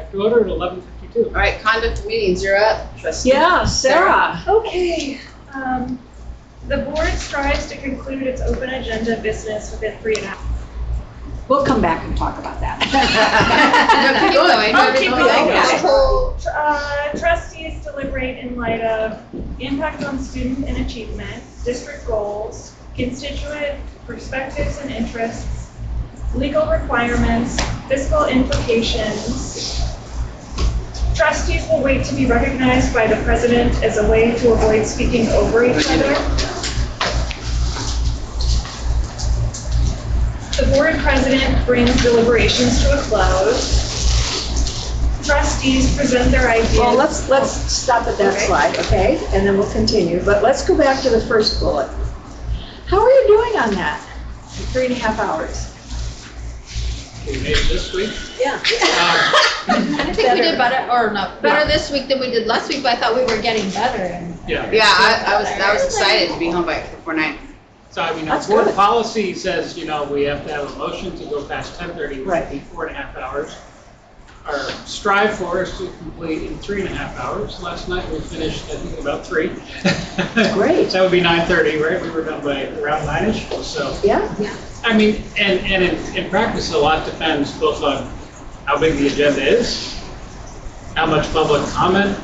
back to order at 11:52. All right, conduct of meetings, you're up, trustee. Yeah, Sarah. Okay, the board strives to conclude its open agenda business within 3.5. We'll come back and talk about that. No, keep going. I'll keep Okay. Trustees deliberate in light of impact on student and achievement, district goals, constituent perspectives and interests, legal requirements, fiscal implications. Trustees will wait to be recognized by the president as a way to avoid speaking over each other. The board president brings deliberations to a close. Trustees present their ideas. Well, let's stop at that Okay. slide, okay? And then we'll continue. But let's go back to the first bullet. How are you doing on that? In 3.5 hours. We made it this week. Yeah. I think we did better, or not, better this week than we did last week, but I thought we were getting better. And Yeah. Yeah, I was excited to be home before 9. So, I mean, our That's board good. policy says, we have to have a motion to go past 10:30, which would be 4.5 hours. Our strive for is to complete in 3.5 hours. Last night we finished, I think, about 3. Great. So that would be 9:30, right? We were done by around 9-ish, so. Yeah? I mean, and in practice, a lot depends both on how big the agenda is, how much public comment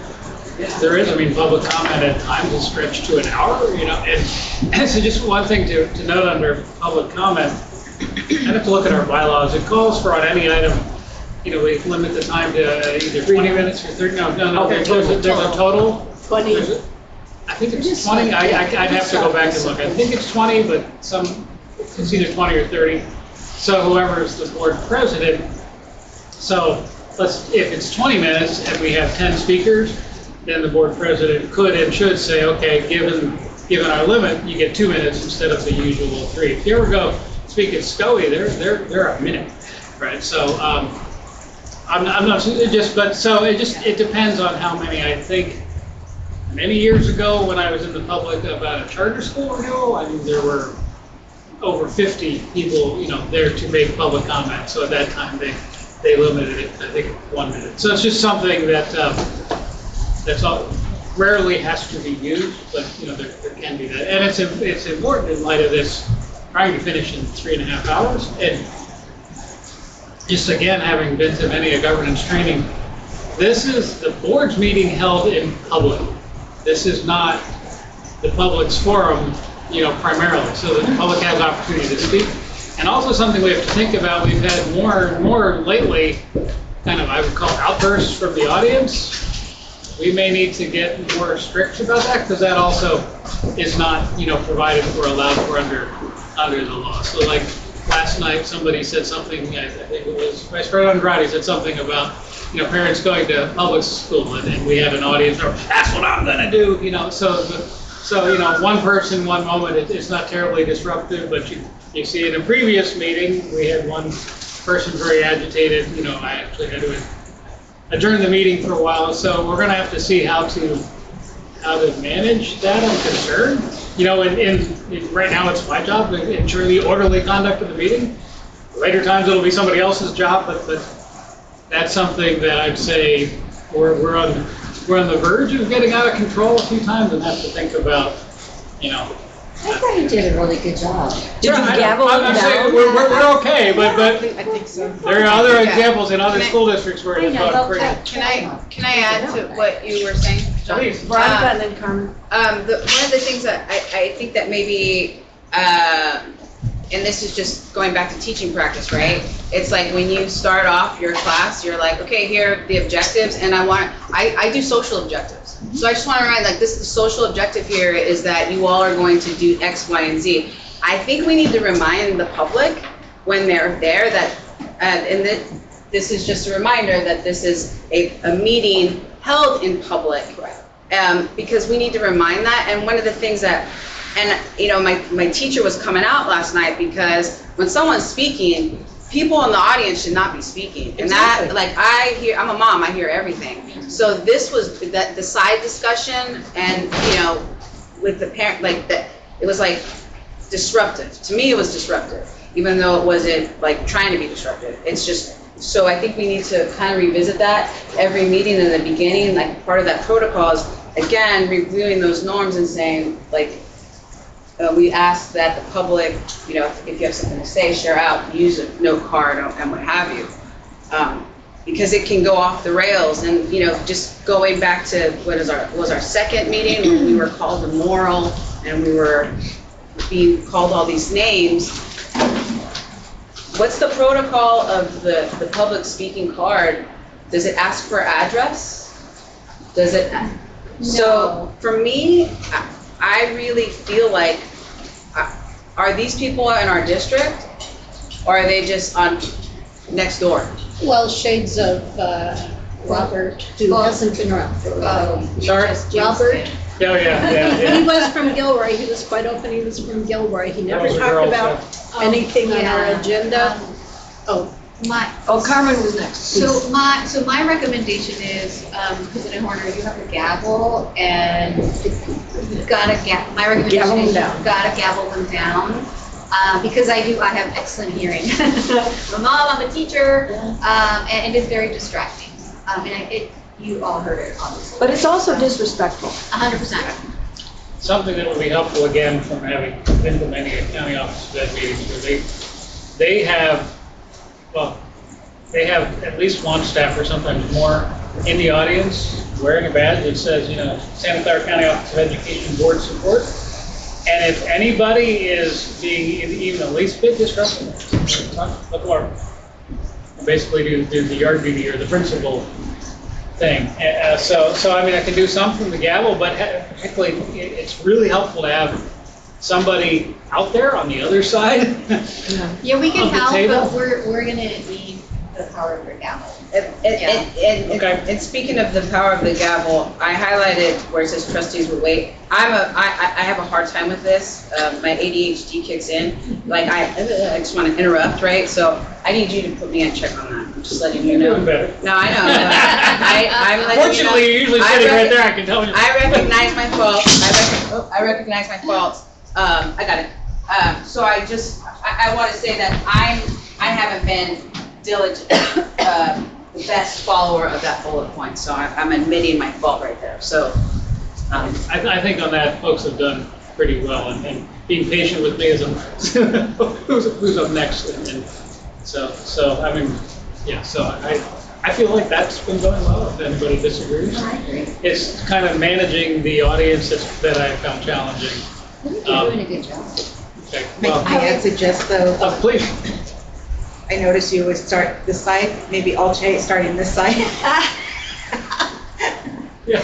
there is. I mean, public comment at times is stretched to an hour, and so just one thing to note under public comment, I have to look at our bylaws. It calls for on any item, we limit the time to either 20 minutes or 30, no, there's a total. 20. I think it's 20, I'd have to go back and look. I think it's 20, but it's either 20 or 30. So whoever is the board president, so if it's 20 minutes and we have 10 speakers, then the board president could and should say, okay, given our limit, you get 2 minutes instead of the usual 3. If you ever go speak at SCOE, they're a minute, right? So I'm not it depends on how many. I think many years ago when I was in the public about a charter school renewal, I mean there were over 50 people, there to make public comment. So at that time they limited it, I think, 1 minute. So it's just something that's rarely has to be used, but there can be that, and it's important in light of this trying to finish in 3.5 hours. And just again, having been to many a governance training, this is the board's meeting held in public. This is not the public's forum, primarily, so that the public has opportunity to speak. And also something we have to think about, we've had more and more lately, kind of I would call outbursts from the audience. We may need to get more strict about that, because that also is not, provided for, allowed for under the law. So like last night, somebody said something, I think it was Vice President Andrade said something about, parents going to public school, and we had an audience, or that's what I'm gonna do, so one person, one moment, it's not terribly disruptive, but you see in a previous meeting, we had one person very agitated, I actually had to adjourn the meeting for a while, so we're gonna have to see how to manage that. I'm concerned. Right now it's my job to ensure the orderly conduct of the meeting. Later times it'll be somebody else's job, but that's something that I'd say we're on the verge of getting out of control a few times, and have to think about, I thought you did a really good job. Did you gavel I'm it saying down? we're okay, but I think so. there are other Okay. examples in other school districts where it's gone crazy. Can I add to what you were saying, John? Please. Veronica and then Carmen. One of the things that I think that maybe, and this is just going back to teaching practice, right? It's like when you start off your class, you're like, okay, here are the objectives, and I do social objectives. So I just want to remind, the social objective here is that you all are going to do X, Y, and Z. I think we need to remind the public when they're there that, and this is just a reminder that this is a meeting held in public. Because we need to remind that. And one of the things that, my teacher was coming out last night, because when someone's speaking, people in the audience should not be speaking. And that, I'm a mom, I hear everything. So this was the side discussion, and, with the parent, it was disruptive. To me, it was disruptive, even though it wasn't trying to be disruptive. It's So I think we need to kind of revisit that every meeting in the beginning, like part of that protocol is, again, reviewing those norms and saying, like, we ask that the public, you know, if you have something to say, share out, use a note card and what have you. Because it can go off the rails and, you know, just going back to was our second meeting when we were called immoral and we were being called all these names. What's the protocol of the public speaking card? Does it ask for address? Does it? No. So for me, I really feel like, are these people in our district or are they just on next door? Well, shades of Robert, who hasn't been around for a while. Sorry? Robert, Oh, yeah. he was from Gilroy, he was quite open, he was from Gilroy, he never was a talked girl, about anything on our Yeah. agenda. Oh, Oh, Carmen was next. So my recommendation is, President Horner, you have a gavel and you've got to my recommendation Gavel them is down. you've got to gavel them down. Because I have excellent hearing. I'm a mom, I'm a teacher, and it is very distracting. You all heard it, obviously. But it's also disrespectful. 100%. Something that would be helpful, again, from having implementing a county office of ed meetings, where they have at least one staff or sometimes more in the audience wearing a badge that says, you know, Santa Clara County Office of Education Board support. And if anybody is being even the least bit disruptive, or basically do the yard duty or the principal thing. So I mean, I can do some from the gavel, but particularly it's really helpful to have somebody out there on the other side. Yeah, we can Of the help, table? but we're gonna need the power of the gavel. And speaking of the power of the gavel, I highlighted where it says trustees will wait. I have a hard time with this. My ADHD kicks in. Like I just want to interrupt, right? So I need you to put me in check on that. I'm just letting you You're know. doing better. No, I know. I'm letting Fortunately, you you're usually sitting right there, I can tell you. I recognize my fault. I recognize my fault. I got it. So I want to say that I haven't been diligent, the best follower of that bullet point. So I'm admitting my fault right there. So. I think on that, folks have done pretty well, and being patient with me as who's up next, and so I mean, yeah. So I feel like that's been going well. If anybody disagrees, it's kind of managing the audience that I found challenging. I think you're doing a good job. Okay, well, May I suggest though, please. I noticed you always start this side, maybe alternate starting this side. Yeah.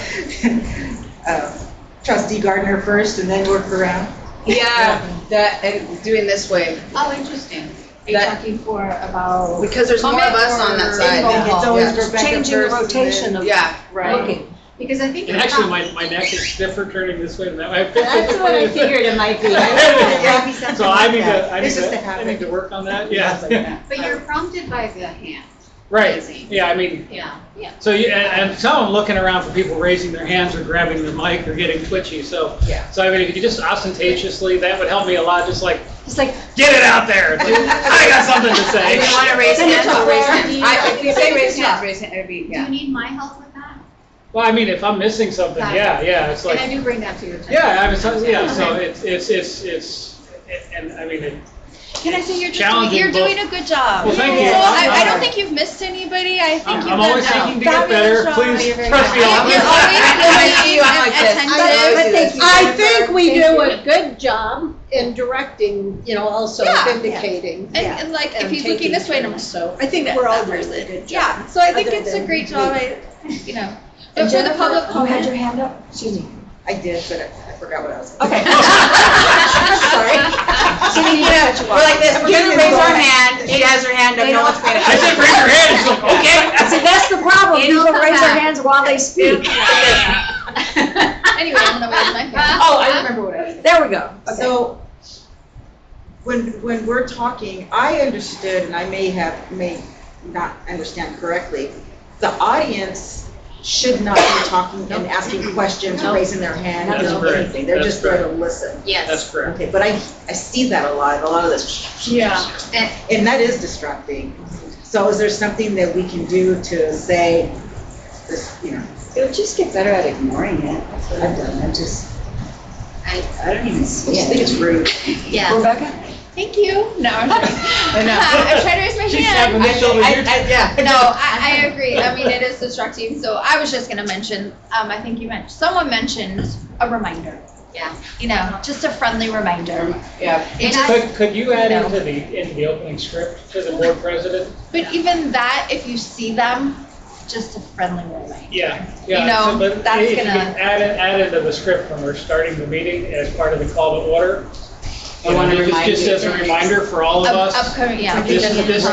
Trustee Gardner first and then work around. Yeah, that and doing this way Oh, interesting. Are you That- talking about? because there's more of us on that side. It's always Yeah. Rebecca Changing the first and rotation then- of Yeah. Right. looking. Because I think. And you're actually, not- my neck is stiffer turning this way than that way. That's what I figured it might be. So I need It's just a to habit. work on that. Yeah. But you're prompted by the hand. Right. Raising. Yeah. I mean. Yeah. So and some I'm looking around for people raising their hands or grabbing the mic or getting twitchy. So Yeah. So I mean, if you just ostentatiously, that would help me a lot. Just like It's like, get it out there. It's like, I got something to say. If you want to raise Send it hands, to I'll raise Laura. hands. If you say raise hands, it'd be, Do yeah. you need my help with that? Well, I mean, if I'm missing something, Got it. yeah. It's And I like do bring that to your attention. yeah. I mean, so, yeah. So Okay. it's and I mean. Can I say you're Challenging you're both- doing a good job. Well, thank you. So I'm- I don't think you've missed anybody. I think I'm you've always done seeking a to get better. fabulous job. Please You're very trust me. good. on You're this. always I see you, I'm like this. attentive. I Thank you. I think we Thank do you. a good job in directing, you know, also Yeah. vindicating. And like, if and he's looking taking this way, and I'm turns. So I think that- we're all that doing a person. good job. Yeah, so I think Other it's a than great job. me. You know, and but for the Jennifer, public you had your comment. hand up? Excuse me. I did, but I forgot what I was. Okay. Sorry. We're like this, we're gonna raise our hand, she has her hand up, no one's paying I said raise your hand. It's like okay. See, that's the problem. They don't People come raise their back. hands while they speak. Anyway, I'm gonna raise my hand. Oh, I remember what I was saying. There we go. Okay. So, when we're talking, I understood, and I may not understand correctly, the audience should not be talking and asking questions or raising their hand That's or correct. anything. They're That's just there to listen. Yes. That's correct. Okay, but I see that a lot of this. Yeah. And that is distracting. So is there something that we can do to say, this, It would just get better at ignoring it. That's what I've done. I don't even I see just think it. it's rude. Yeah. Rebecca? Thank you. No, I'm kidding. I know. I'm trying to raise my She's hand. tapping the shoulder. Yeah. No, I agree. I mean, it is distracting. So I was just gonna mention, I think someone mentioned a reminder. Yeah. You know, just a friendly reminder. Yeah. It just, Could you add No. into the opening script to the board president? but even that, if you see them, just a friendly reminder. Yeah. You know, So, but that's if you gonna- can add into the script when we're starting the meeting as part of the call to order. I wanna Just- remind Just you. as a reminder for all of us. Upcoming, yeah. This is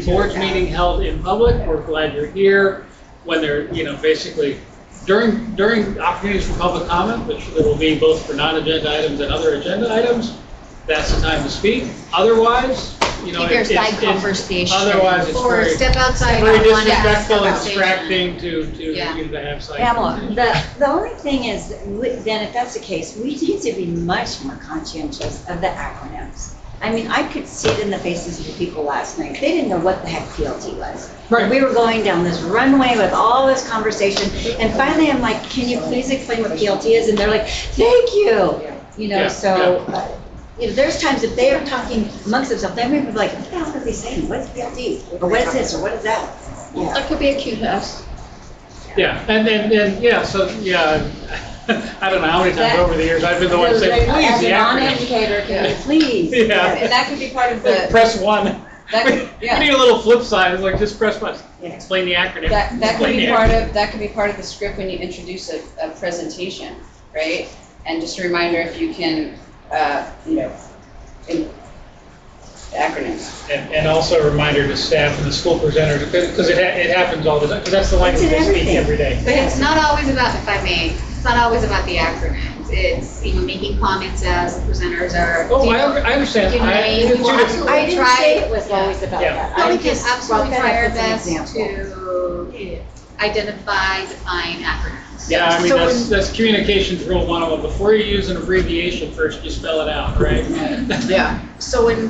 the board's meeting held in public. We're glad you're here. When they're, basically during opportunities for public comment, which there will be both for non-agenda items and other agenda items, that's the time to speak. Otherwise, Keep your side conversation. Otherwise, it's Or very, step outside. very on one disrespectful and conversation. distracting to Yeah. have side. Pamela, the only thing is, then if that's the case, we need to be much more conscientious of the acronyms. I mean, I could see it in the faces of the people last night. They didn't know what the heck PLT was. Right. We were going down this runway with all this conversation, and finally I'm like, can you please explain what PLT is? And they're like, thank you. Yeah, There's times if they are talking amongst themselves, they may be like, what the hell are they saying? What's PLT? Or what is this? Or what is that? Yeah. That could be a cue test. Yeah, and I don't know how many times over the years I've been the one to say, please, As the a acronym. non-educator, can you please? Yeah. And that could be part of the, Press one. that could, We yeah. need a little flip side, it's like just press one. Yeah. Explain the acronym. That could Explain be the part acronym. of, that could be part of the script when you introduce a presentation, right? And just a reminder if you can, acronyms. And also a reminder to staff and the school presenters, because it happens all the time, because that's the language It's in they speak everything. every day. But it's not always about, if I may, it's not always about the acronyms. It's, making comments as the presenters are. Oh, I understand. You know what I mean? It's We will two different- I didn't Try- say it was always about Yeah. that. No, I we can just absolutely brought try that our up as an best example. to identify, define acronyms. Yeah, I mean, So that's communications rule 101. Before you use an abbreviation, first you spell it out, right? Yeah. So when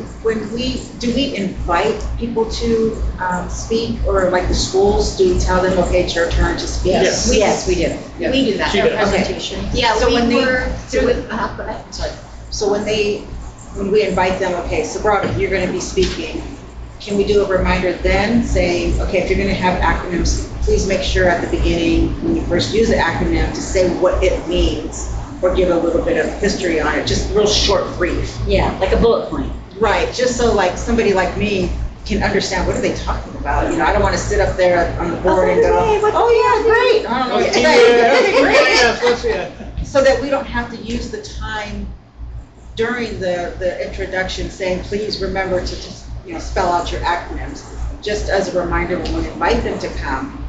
do we invite people to speak, or like the schools, do we tell them, okay, it's your turn to speak? Yes. Yes, we did. Yeah. We do that. She does. Presentation. Yeah, So we when they- were so through when- the, go ahead. Sorry. So when we invite them, okay, so Broderick, you're gonna be speaking, can we do a reminder then saying, okay, if you're gonna have acronyms, please make sure at the beginning, when you first use the acronym, to say what it means, or give a little bit of history on it, just real short, brief. Yeah, like a bullet point. Right, just so like somebody like me can understand, what are they talking about? I don't wanna sit up there on the board and go, oh, yeah, great. I don't know, Okay, yeah, great. yes, let's- yeah. So that we don't have to use the time during the introduction saying, please remember to spell out your acronyms. Just as a reminder, when we invite them to come,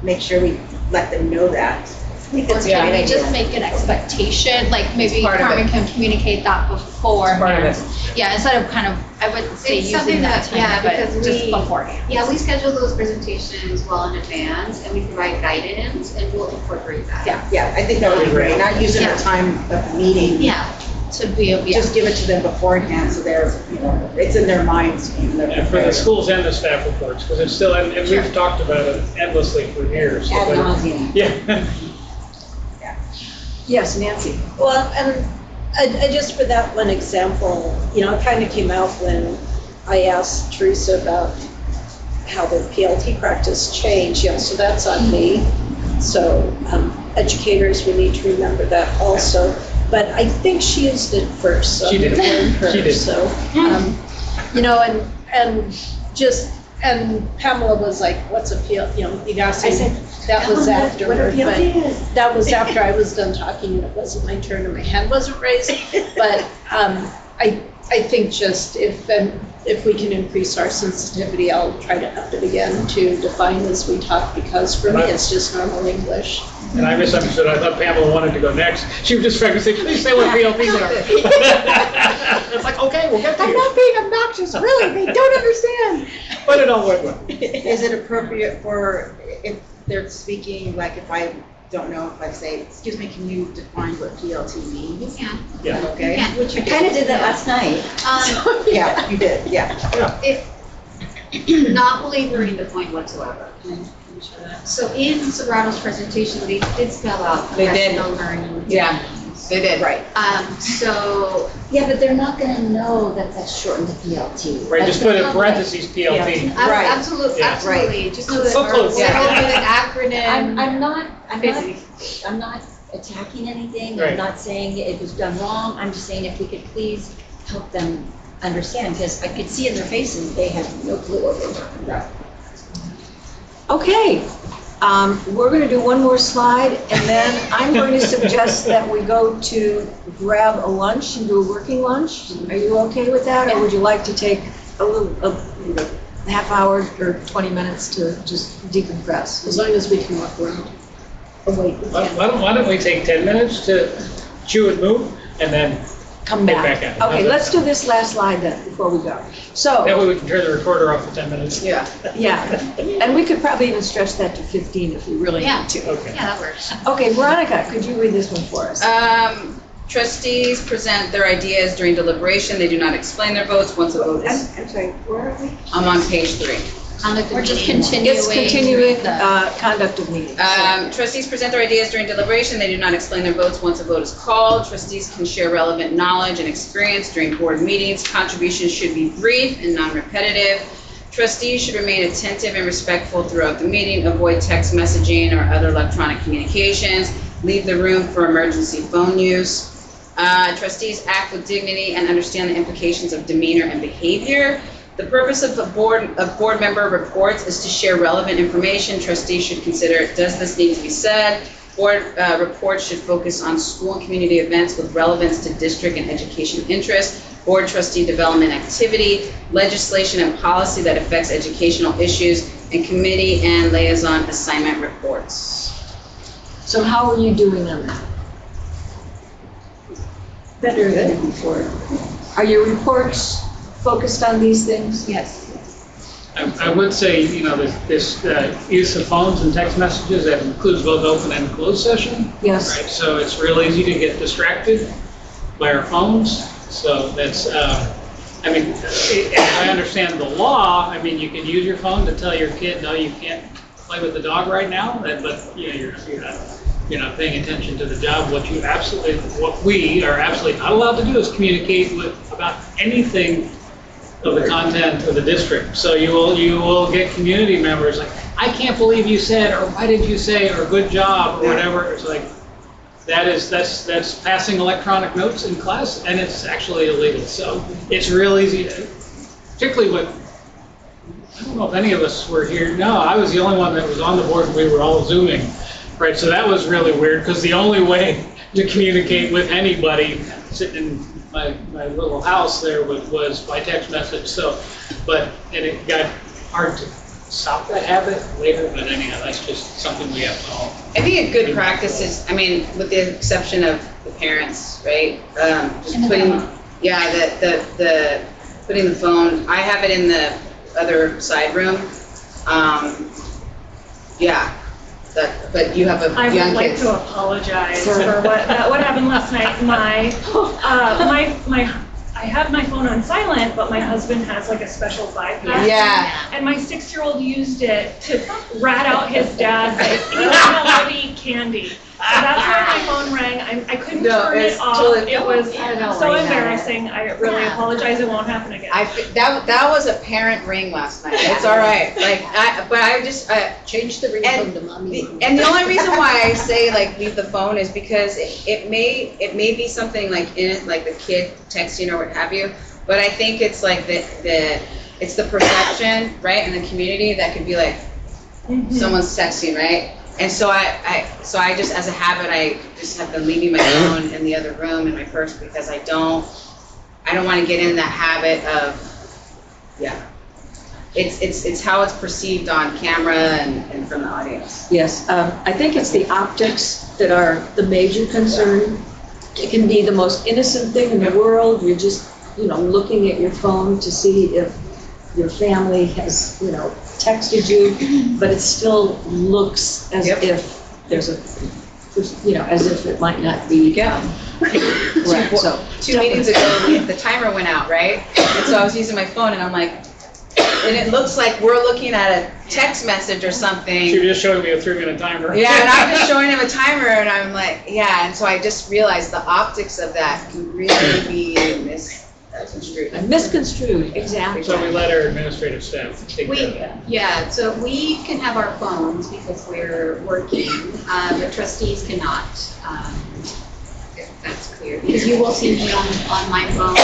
make sure we let them know that. I think that's a Yeah. great Maybe idea. just make an expectation, like maybe part of Carmen can communicate that before. Part of it. Yeah, instead of kind of, I wouldn't say It's using something that that- yeah, time, but because just we- beforehand. Yeah, we schedule those presentations well in advance and we provide guidance and we'll incorporate that. Yeah. Yeah, I think that would be great, not using the Yeah. time of the meeting. Yeah, To be, yeah. Just give it to them beforehand, so they're, it's in their minds. And they're And for the prepared. schools and the staff reports, because it's still, and we've talked about it endlessly for years. so Ad but- nauseam. Yeah. Yes, Nancy. Well, and I just for that one example, it kind of came out when I asked Teresa about how the PLT practice changed, so that's on me. So educators, we need to remember that also. But I think she used it first, so She I'm did. gonna blame her. She did. So, and Pamela was like, what's a PLT, you asked I me, said, that was "Tell them after, what a but PLT is." that was after I was done talking, and it wasn't my turn, and my hand wasn't raised. But I think just if we can increase our sensitivity, I'll try to up it again to define as we talk, because for me, it's just normal English. And I misunderstood. I thought Pamela wanted to go next. She was just trying to say, please say what PLPs are. It's like, okay, we'll get to I'm you. not being obnoxious, really, they don't understand. But it all went well. Is it appropriate for, if they're speaking, like if I don't know, if I say, excuse me, can you define what PLT you means? can. Yeah. Okay. You can. I kind of did that last night. Um, Yeah, you did, yeah. if, not belaboring the point whatsoever. So in Sobrano's presentation, they did spell out They did. professional learning. Yeah. They did. Right. So, yeah, but they're not gonna know that that's shortened to PLT. Right, just put in That's parentheses PLT. Right. Absolutely, Yeah. absolutely, just so that So we're close. with an acronym. I'm not attacking anything, Right. I'm not saying it was done wrong, I'm just saying if we could please help them understand, because I could see in their faces, they had no clue what they were talking about. Okay, we're going to do one more slide, and then I'm going to suggest that we go to grab a lunch and do a working lunch. Are you okay with that, or would you like to take a half hour or 20 minutes to just decompress? As long as we can walk around. Oh, wait, we can't. Why don't we take 10 minutes to chew and move, and then Come Get back. back at it. Okay, let's do this last slide then, before we go. So. that way we can turn the recorder off for 10 minutes. Yeah. Yeah, and we could probably even stretch that to 15 if we really Yeah. need to. Okay. Yeah, that works. Okay, Veronica, could you read this one for us? Trustees present their ideas during deliberation. They do not explain their votes once a vote is. I'm sorry, where are we? I'm on page 3. We're just It's continuing the. conduct of meetings. Trustees present their ideas during deliberation. They do not explain their votes once a vote is called. Trustees can share relevant knowledge and experience during board meetings. Contributions should be brief and non-repetitive. Trustees should remain attentive and respectful throughout the meeting. Avoid text messaging or other electronic communications. Leave the room for emergency phone use. Trustees act with dignity and understand the implications of demeanor and behavior. The purpose of board member reports is to share relevant information. Trustees should consider, does this need to be said? Board reports should focus on school and community events with relevance to district and education interests, board trustee development activity, legislation and policy that affects educational issues, and committee and liaison assignment reports. So how are you doing on that? Better than before. Are your reports focused on these things? Yes. I would say, this use of phones and text messages, that includes both open and closed session. Yes. Right, so it's real easy to get distracted by our phones. So that's, if I understand the law, you can use your phone to tell your kid, no, you can't play with the dog right now, but you're not paying attention to the job. What we are absolutely not allowed to do is communicate about anything of the content of the district. So you will get community members like, I can't believe you said, or why did you say, or good job, or whatever. It's like, that's passing electronic notes in class, and it's actually illegal. So it's real easy, particularly I don't know if any of us were here. No, I was the only one that was on the board, and we were all Zooming. Right, so that was really weird, because the only way to communicate with anybody sitting in my little house there was by text message. So, and it got hard to stop that habit later, but anyhow, that's just something we have to all. I think a good practice is, with the exception of the parents, right? Just In the putting, memo. the putting the phone, I have it in the other side room. But you have I a young would like kid. to apologize for what happened last night. I have my phone on silent, but my husband has like a special bypass. Yeah. And my 6-year-old used it to rat out his dad, like, he wasn't allowed to eat candy. So that's why my phone rang. I couldn't No, turn it's it off. totally- It was I don't so worry about it. embarrassing. I really apologize. It won't happen again. That was a parent ring last night. It's all right. Change the ringtone to mommy. And the only reason why I say leave the phone is because it may be something like in it, like the kid texting or what have you, but I think it's like it's the perception, right, in the community that could be like someone's texting, right? And so I just, as a habit, I just have been leaving my phone in the other room in my purse, because I don't want to get in that habit of, it's how it's perceived on camera and from the audience. Yes, I think it's the optics that are the major concern. It can be the most innocent thing in the world. You're just, looking at your phone to see if your family has, texted you, but it still looks as if there's as if it might not be. Correct. So 2 meetings ago, the timer went out, right? And so I was using my phone, and I'm like, and it looks like we're looking at a text message or something. You're just showing me a 3-minute timer. Yeah, and I'm just showing him a timer, and I'm like, yeah, and so I just realized the optics of that can really be misconstrued. Misconstrued, exactly. So we let our administrative staff take care of that. Yeah, so we can have our phones because we're working, but trustees cannot. If that's clear, because you will see me on my phone.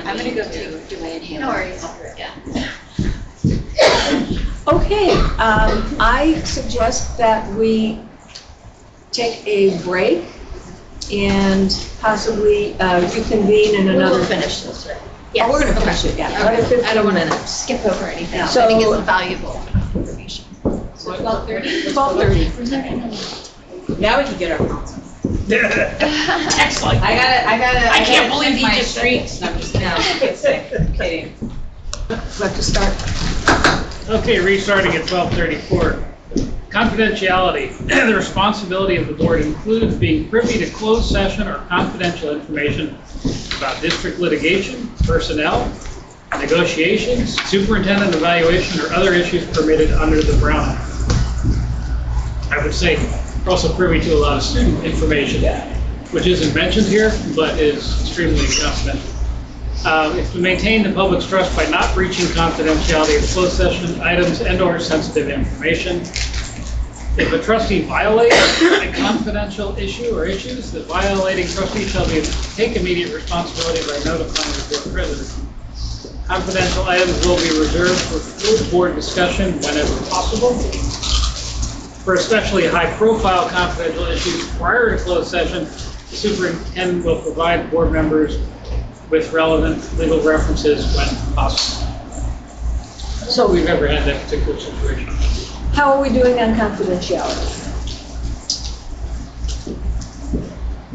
I'm gonna go do my inhaler. No worries. Yeah. Okay, I suggest that we take a break and possibly reconvene in another. We'll finish this, right? Yes. Oh, we're gonna finish it, yeah. Okay. Another 15 I don't want to minutes. skip over anything. So- I think it's valuable information. So 12:30? 12:30. Now we can get our phones. Text like I I can't gotta believe check he my just- streaks. No, I'm just kidding. I'm kidding. We have to start. Okay, restarting at 12:34. Confidentiality. The responsibility of the board includes being privy to closed session or confidential information about district litigation, personnel, negotiations, superintendent evaluation, or other issues permitted under the Brown Act. I would say we're also privy to a lot of student information, which isn't mentioned here, but is extremely confidential. It's to maintain the public's trust by not breaching confidentiality of closed session items and/or sensitive information. If a trustee violates a confidential issue or issues, the violating trustee shall take immediate responsibility by notifying the board president. Confidential items will be reserved for full board discussion whenever possible. For especially high-profile confidential issues prior to closed session, the superintendent will provide board members with relevant legal references when possible. So we've never had that particular situation. How are we doing on confidentiality?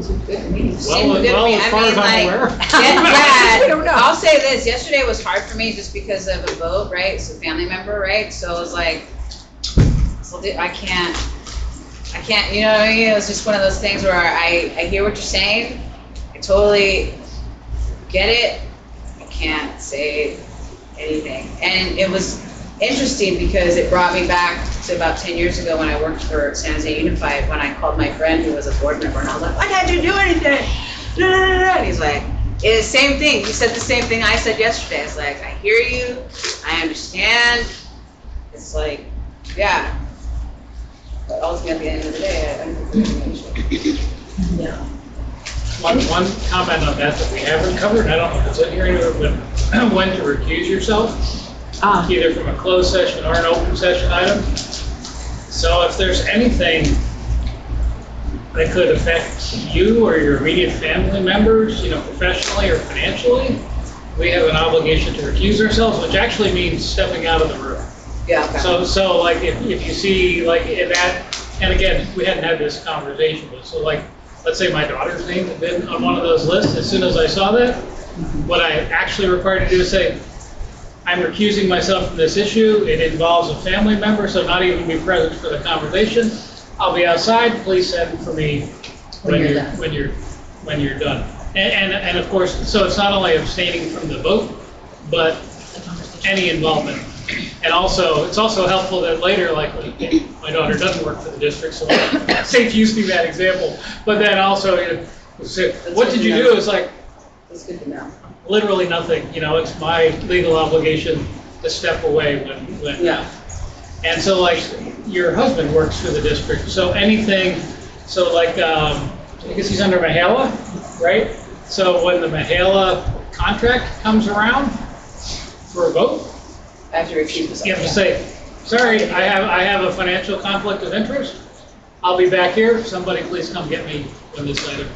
Seemed good to me. Well, as far as I'm aware. Yeah, We don't know. I'll say this, yesterday was hard for me just because of a vote, right? It's a family member, right? So it was like, I can't, you know what I mean? It was just one of those things where I hear what you're saying, I totally get it, I can't say anything. And it was interesting because it brought me back to about 10 years ago when I worked for San Jose Unified, when I called my friend who was a board member, and I was like, why can't you do anything? And he's like, it's the same thing. You said the same thing I said yesterday. It's like, I hear you, I understand. It's like, yeah. But ultimately, at the end of the day, I don't think Yeah. One comment on that we haven't covered, I don't know if it's in here anywhere, but when to recuse yourself, either from a closed session or an open session item. So if there's anything that could affect you or your immediate family members, professionally or financially, we have an obligation to recuse ourselves, which actually means stepping out of the room. Yeah, okay. So like if you see like in that, and again, we hadn't had this conversation, but so like, let's say my daughter's name had been on one of those lists, as soon as I saw that, what I actually required to do is say, I'm recusing myself from this issue, it involves a family member, so not even be present for the conversation. I'll be outside, please send for me when you're done. And of course, so it's not only abstaining from the vote, but any involvement. And also, it's also helpful that later, like, my daughter doesn't work for the district, so safe using that example. But then also, say, what did you do? It's like, That's good to know. literally nothing. It's my legal obligation to step away when. Yeah. And so, like, your husband works for the district, so anything, so like, I guess he's under Mahala, right? So when the Mahala contract comes around for a vote, I have to recuse myself. you have to say, sorry, I have a financial conflict of interest. I'll be back here. Somebody please come get me when this item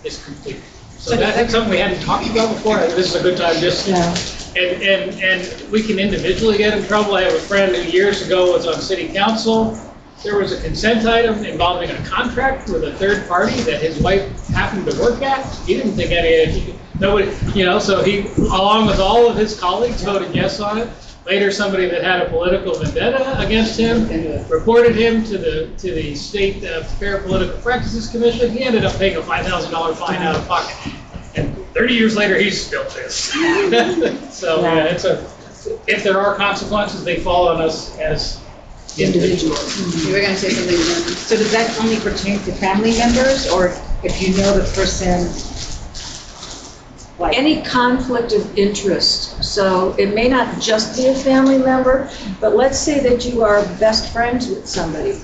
is complete. So that's something we hadn't talked about before. This is a good time just, and we can individually get in trouble. I have a friend who years ago was on city council. There was a consent item involving a contract with a third party that his wife happened to work at. He didn't think nobody, so he, along with all of his colleagues, voted yes on it. Later, somebody that had a political vendetta against him reported him to the State Fair Political Practices Commission. He ended up paying a $5,000 fine out of pocket. And 30 years later, he's still pissed. So yeah, if there are consequences, they fall on us as individuals. You were gonna say something, Jen? So does that only pertain to family members, or if you know the person, like? Any conflict of interest, so it may not just be a family member, but let's say that you are best friends with somebody,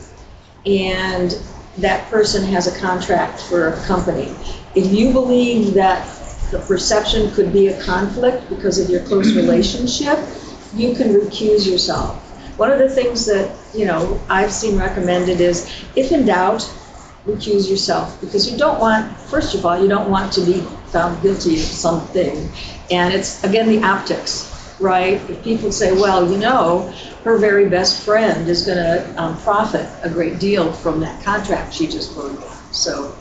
and that person has a contract for a company. If you believe that the perception could be a conflict because of your close relationship, you can recuse yourself. One of the things that, I've seen recommended is, if in doubt, recuse yourself, because you don't want, first of all, you don't want to be found guilty of something. And it's, again, the optics, right? If people say, well, her very best friend is going to profit a great deal from that contract she just voted on. So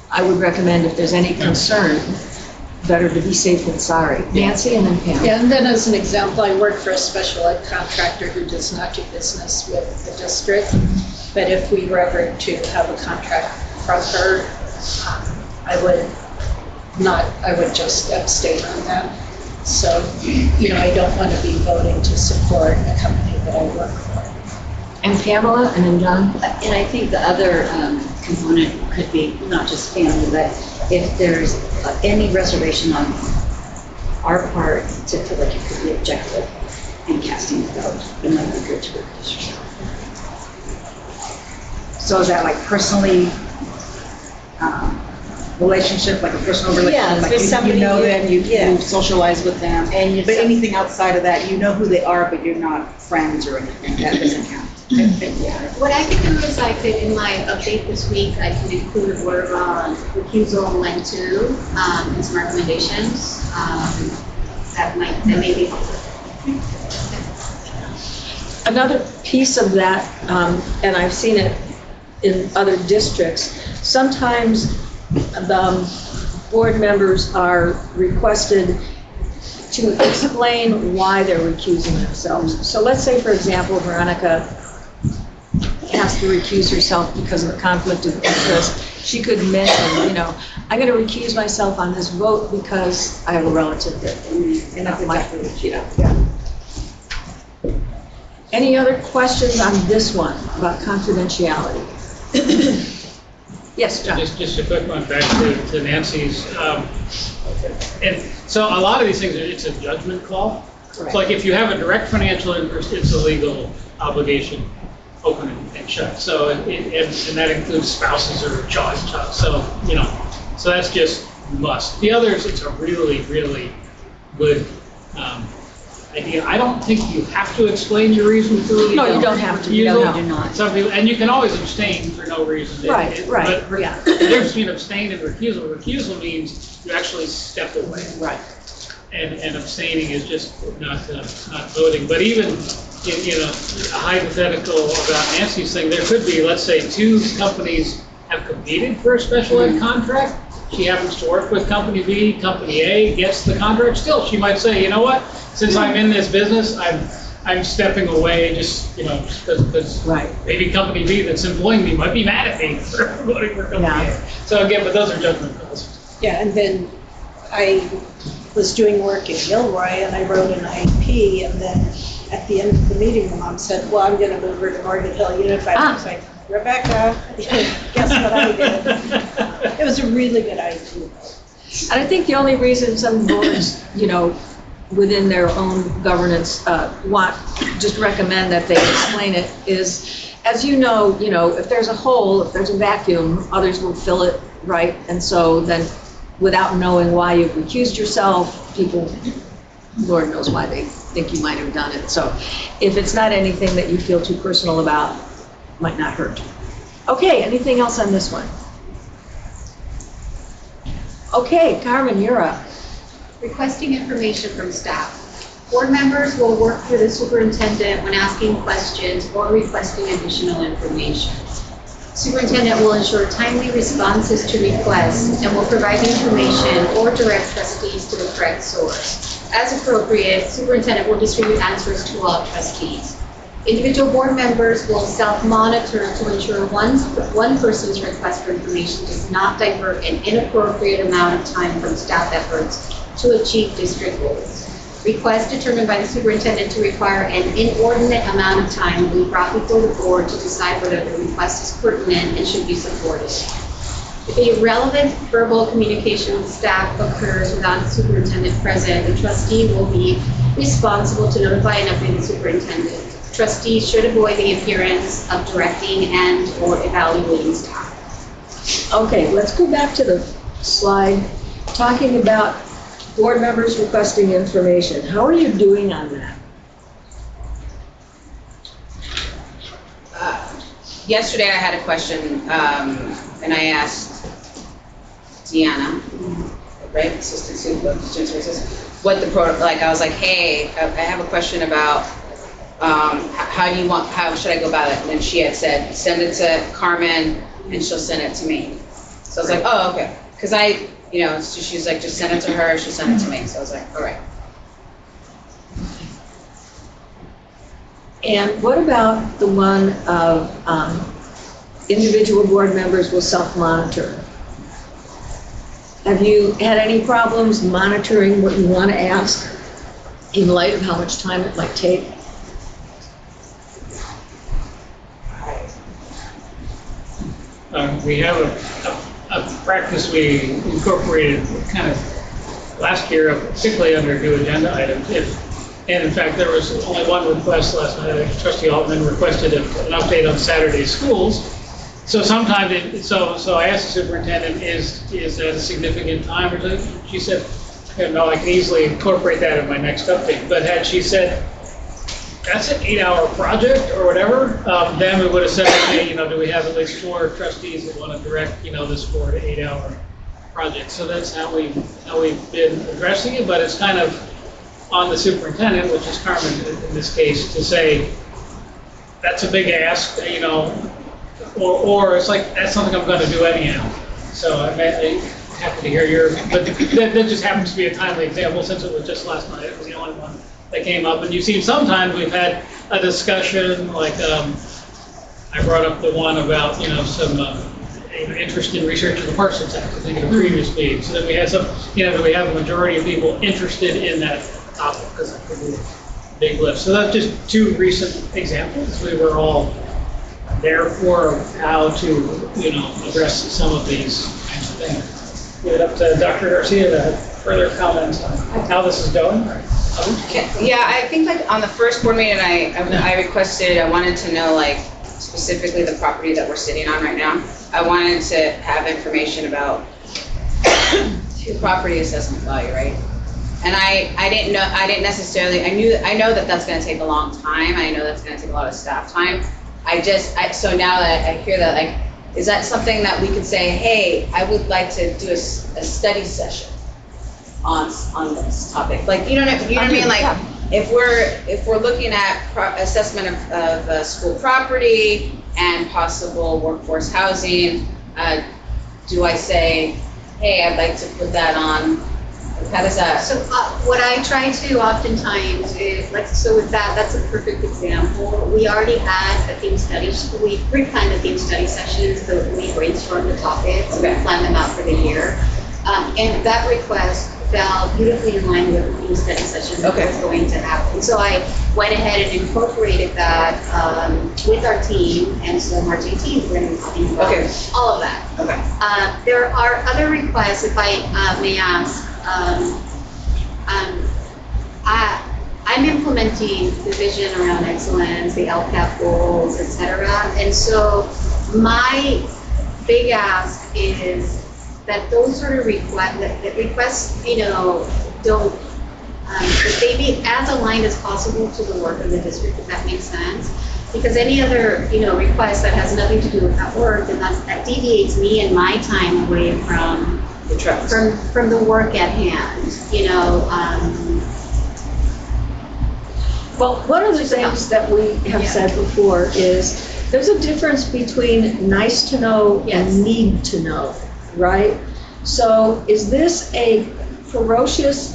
I would recommend, if there's any concern, better to be safe than sorry. Nancy, and then Pam. Yeah, and then as an example, I work for a special ed contractor who does not do business with the district. But if we were ever to have a contract from her, I would just abstain on that. So, I don't want to be voting to support a company that I work for. And Pamela, and then John. And I think the other component could be not just family, but if there's any reservation on our part to feel like it could be objective in casting a vote, it might be good to recuse yourself. So is that like personally, relationship, like a personal relationship? Yeah, like with you somebody know them, you yeah. socialize with them, And but anything outside of that, you know who they are, but you're not friends or anything, that doesn't count. What I could do is I could, in my update this week, I could include a word on recusal when to, and some recommendations. That may be helpful. Another piece of that, and I've seen it in other districts, sometimes the board members are requested to explain why they're recusing themselves. So let's say, for example, Veronica has to recuse herself because of a conflict of interest. She could mention, I'm going to recuse myself on this vote because I have a relative that, And that's exactly what she does. Any other questions on this one about confidentiality? Yes, John? Just a quick one back to Nancy's. And so a lot of these things, it's a judgment call. Correct. It's like if you have a direct financial interest, it's a legal obligation, open and shut. So, and that includes spouses or child. So, so that's just must. The others, it's a really, really good idea. I don't think you have to explain your reason for refusal. No, you don't have to. No, you do not. Some people, and you can always abstain for no reason. Right, But yeah. the difference between abstain and recusal, recusal means you actually step away. Right. And abstaining is just not voting. But even, a hypothetical about Nancy's thing, there could be, let's say, two companies have competed for a special ed contract. She happens to work with company B, company A gets the contract. Still, she might say, you know what, since I'm in this business, I'm stepping away just, because Right. maybe company B that's employing me might be mad at me for voting for company Yeah. A. So again, but those are judgment calls. Yeah, and then I was doing work in Gilroy and I wrote an IEP, and then at the end of the meeting, the mom said, well, I'm gonna move her to Morgan Hill Unified. I was like, Rebecca, guess what I did? It was a really good IEP. And I think the only reason some boards, within their own governance, just recommend that they explain it is, as you know, if there's a hole, if there's a vacuum, others will fill it, right? And so then, without knowing why you've recused yourself, people, Lord knows why they think you might have done it. So if it's not anything that you feel too personal about, might not hurt. Okay, anything else on this one? Okay, Carmen, you're up. Requesting information from staff. Board members will work through the superintendent when asking questions or requesting additional information. Superintendent will ensure timely responses to requests and will provide information or direct trustees to the correct source. As appropriate, superintendent will distribute answers to all trustees. Individual board members will self-monitor to ensure one person's request for information does not divert an inappropriate amount of time from staff efforts to achieve district goals. Requests determined by the superintendent to require an inordinate amount of time will be brought before the board to decide whether the request is pertinent and should be supported. If a relevant verbal communication with staff occurs without the superintendent present, the trustee will be responsible to notify and update the superintendent. Trustees should avoid the appearance of directing and/or evaluating staff. Okay, let's go back to the slide, talking about board members requesting information. How are you doing on that? Yesterday I had a question, and I asked Deanna, right, assistant superintendent, what the like, I was like, hey, I have a question about, how should I go about it? And then she had said, send it to Carmen and she'll send it to me. So I was like, oh, okay. Cause she was like, just send it to her, she'll send it to me. So I was like, all right. And what about the one of individual board members will self-monitor? Have you had any problems monitoring what you want to ask in light of how much time it might take? We have a practice we incorporated kind of last year, particularly under new agenda items. And in fact, there was only one request last night. Trustee Altman requested an update on Saturday schools. So sometimes, so I asked the superintendent, is that a significant time or something? She said, no, I can easily incorporate that in my next update. But had she said, that's an 8-hour project or whatever, then we would have said, okay, do we have at least 4 trustees that want to direct, this 4 to 8-hour project? So that's how we've been addressing it, but it's kind of on the superintendent, which is Carmen in this case, to say, that's a big ask, or it's like, that's something I'm going to do anyhow. So I'm happy to hear but that just happens to be a timely example since it was just last night. It was the only one that came up. And you've seen sometimes we've had a discussion, like I brought up the one about, some interest in research of the Parsons Act, I think in a previous meeting. So then we had some, do we have a majority of people interested in that topic? Because that could be a big lift. So that's just 2 recent examples. We were all there for how to, address some of these kinds of things. Give it up to Dr. Garcia to have further comments on how this is going. Yeah, I think like on the first board meeting, I requested, I wanted to know like specifically the property that we're sitting on right now. I wanted to have information about the property assessment value, right? And I didn't necessarily, I know that that's going to take a long time. I know that's going to take a lot of staff time. So now that I hear that, like, is that something that we could say, hey, I would like to do a study session on this topic? Like, you know what I mean? Like, yeah. if we're looking at assessment of school property and possible workforce housing, do I say, hey, I'd like to put that on? How does that? So what I try to oftentimes is, so with that's a perfect example. We already had a theme study, we pre-planned the theme study sessions, so we brainstormed the topics, Okay. and planned them out for the year. And that request fell beautifully in line with the theme study session that Okay. was going to happen. So I went ahead and incorporated that with our team, and so March 18th, we're going to be talking about Okay. all of that. Okay. There are other requests, if I may ask. I'm implementing the vision around excellence, the LCAP goals, et cetera. And so my big ask is that those sort of requests, that requests, don't, that they be as aligned as possible to the work of the district, if that makes sense. Because any other, request that has nothing to do with that work, then that deviates me and my time away from The trust. from the work at hand, Well, one of the things that we have Yeah. said before is there's a difference between nice to know Yes. and need to know, right? So is this a ferocious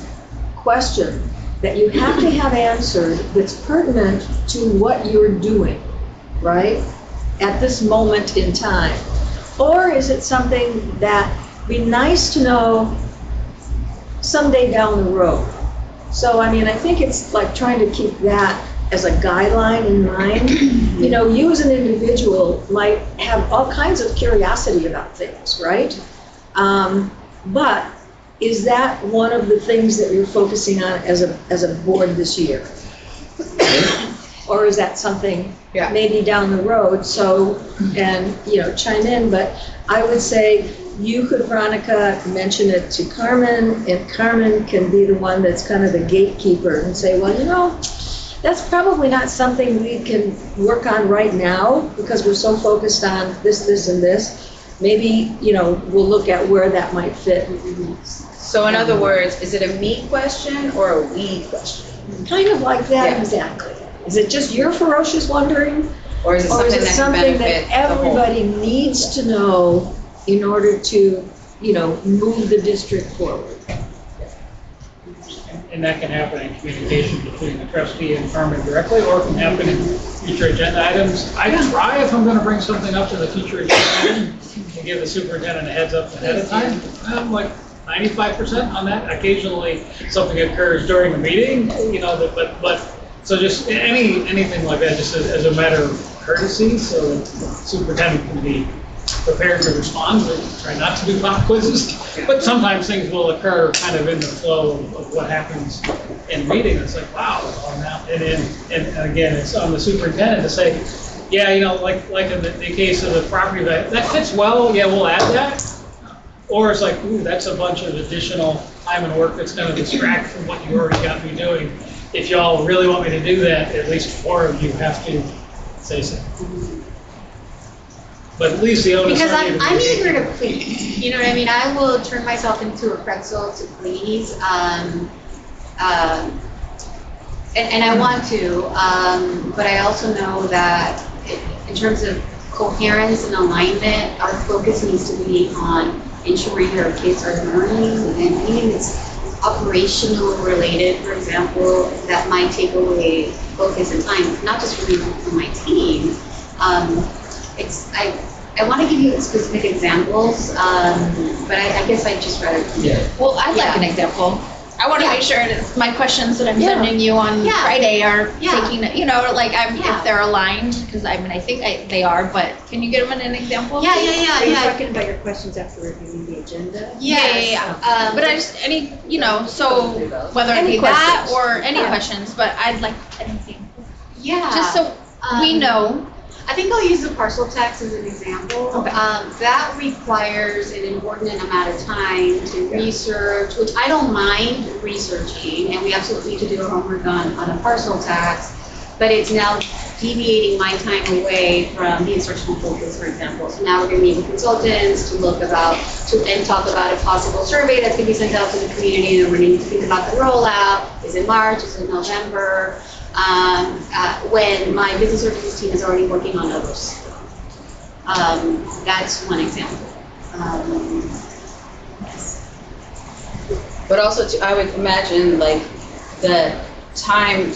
question that you have to have answered that's pertinent to what you're doing, right? At this moment in time? Or is it something that be nice to know someday down the road? So, I mean, I think it's like trying to keep that as a guideline in mind. You know, you as an individual might have all kinds of curiosity about things, right? But is that one of the things that you're focusing on as a board this year? Or is that something Yeah. maybe down the road? So, and, you know, chime in, but I would say you could, Veronica, mention it to Carmen, and Carmen can be the one that's kind of the gatekeeper and say, well, you know, that's probably not something we can work on right now because we're so focused on this, this, and this. Maybe, you know, we'll look at where that might fit. So in other words, is it a me question or a we question? Kind of like that, Yeah. exactly. Is it just your ferocious wondering? Or is it Or is something it that can something benefit that the whole? everybody needs to know in order to, you know, move the district forward? And that can happen in communication between the trustee and Carmen directly, or it can happen in future agenda items. I try, if I'm gonna bring something up to the future agenda item, to give the superintendent a heads up ahead of time. I'm like 95% on that. Occasionally, something occurs during the meeting, you know, but, so just anything like that, just as a matter of courtesy, so the superintendent can be prepared to respond. We try not to do pop quizzes, but sometimes things will occur kind of in the flow of what happens in meeting. It's like, wow, now, and again, it's on the superintendent to say, yeah, you know, like in the case of the property that fits well, yeah, we'll add that. Or it's like, ooh, that's a bunch of additional time and work that's gonna distract from what you already got me doing. If y'all really want me to do that, at least 4 of you have to say so. But at least the onus. Because on you to I'm be- eager to please, you know what I mean? I will turn myself into a pretzel to please. And I want to, but I also know that in terms of coherence and alignment, our focus needs to be on ensuring that our kids are learning, and anything that's operational related, for example, that might take away focus and time, not just for me, but for my team. I want to give you specific examples, but I guess I'd just rather. Yeah. Well, I'd like an example. I want to Yeah. make sure that my questions that I'm Yeah. sending you on Yeah. Friday are Yeah. taking, you know, like Yeah. if they're aligned, because I mean, I think they are, but can you give them an example? Yeah, Are you yeah. talking about your questions after reviewing the agenda? Yes. But I just, any, you know, so whether it Any be that questions. or any Yeah. questions, but I'd like an example. Yeah. Just so we know. I think I'll use the parcel tax as an example. Okay. That requires an inordinate amount of time to research, which I don't mind researching, and we absolutely need to do our homework on a parcel tax, but it's now deviating my time away from the instructional focus, for example. So now we're going to meet with consultants to and talk about a possible survey that's going to be sent out to the community, and we're going to need to think about the rollout. Is it March? Is it November? When my business services team is already working on others. That's one example. But also, I would imagine like the time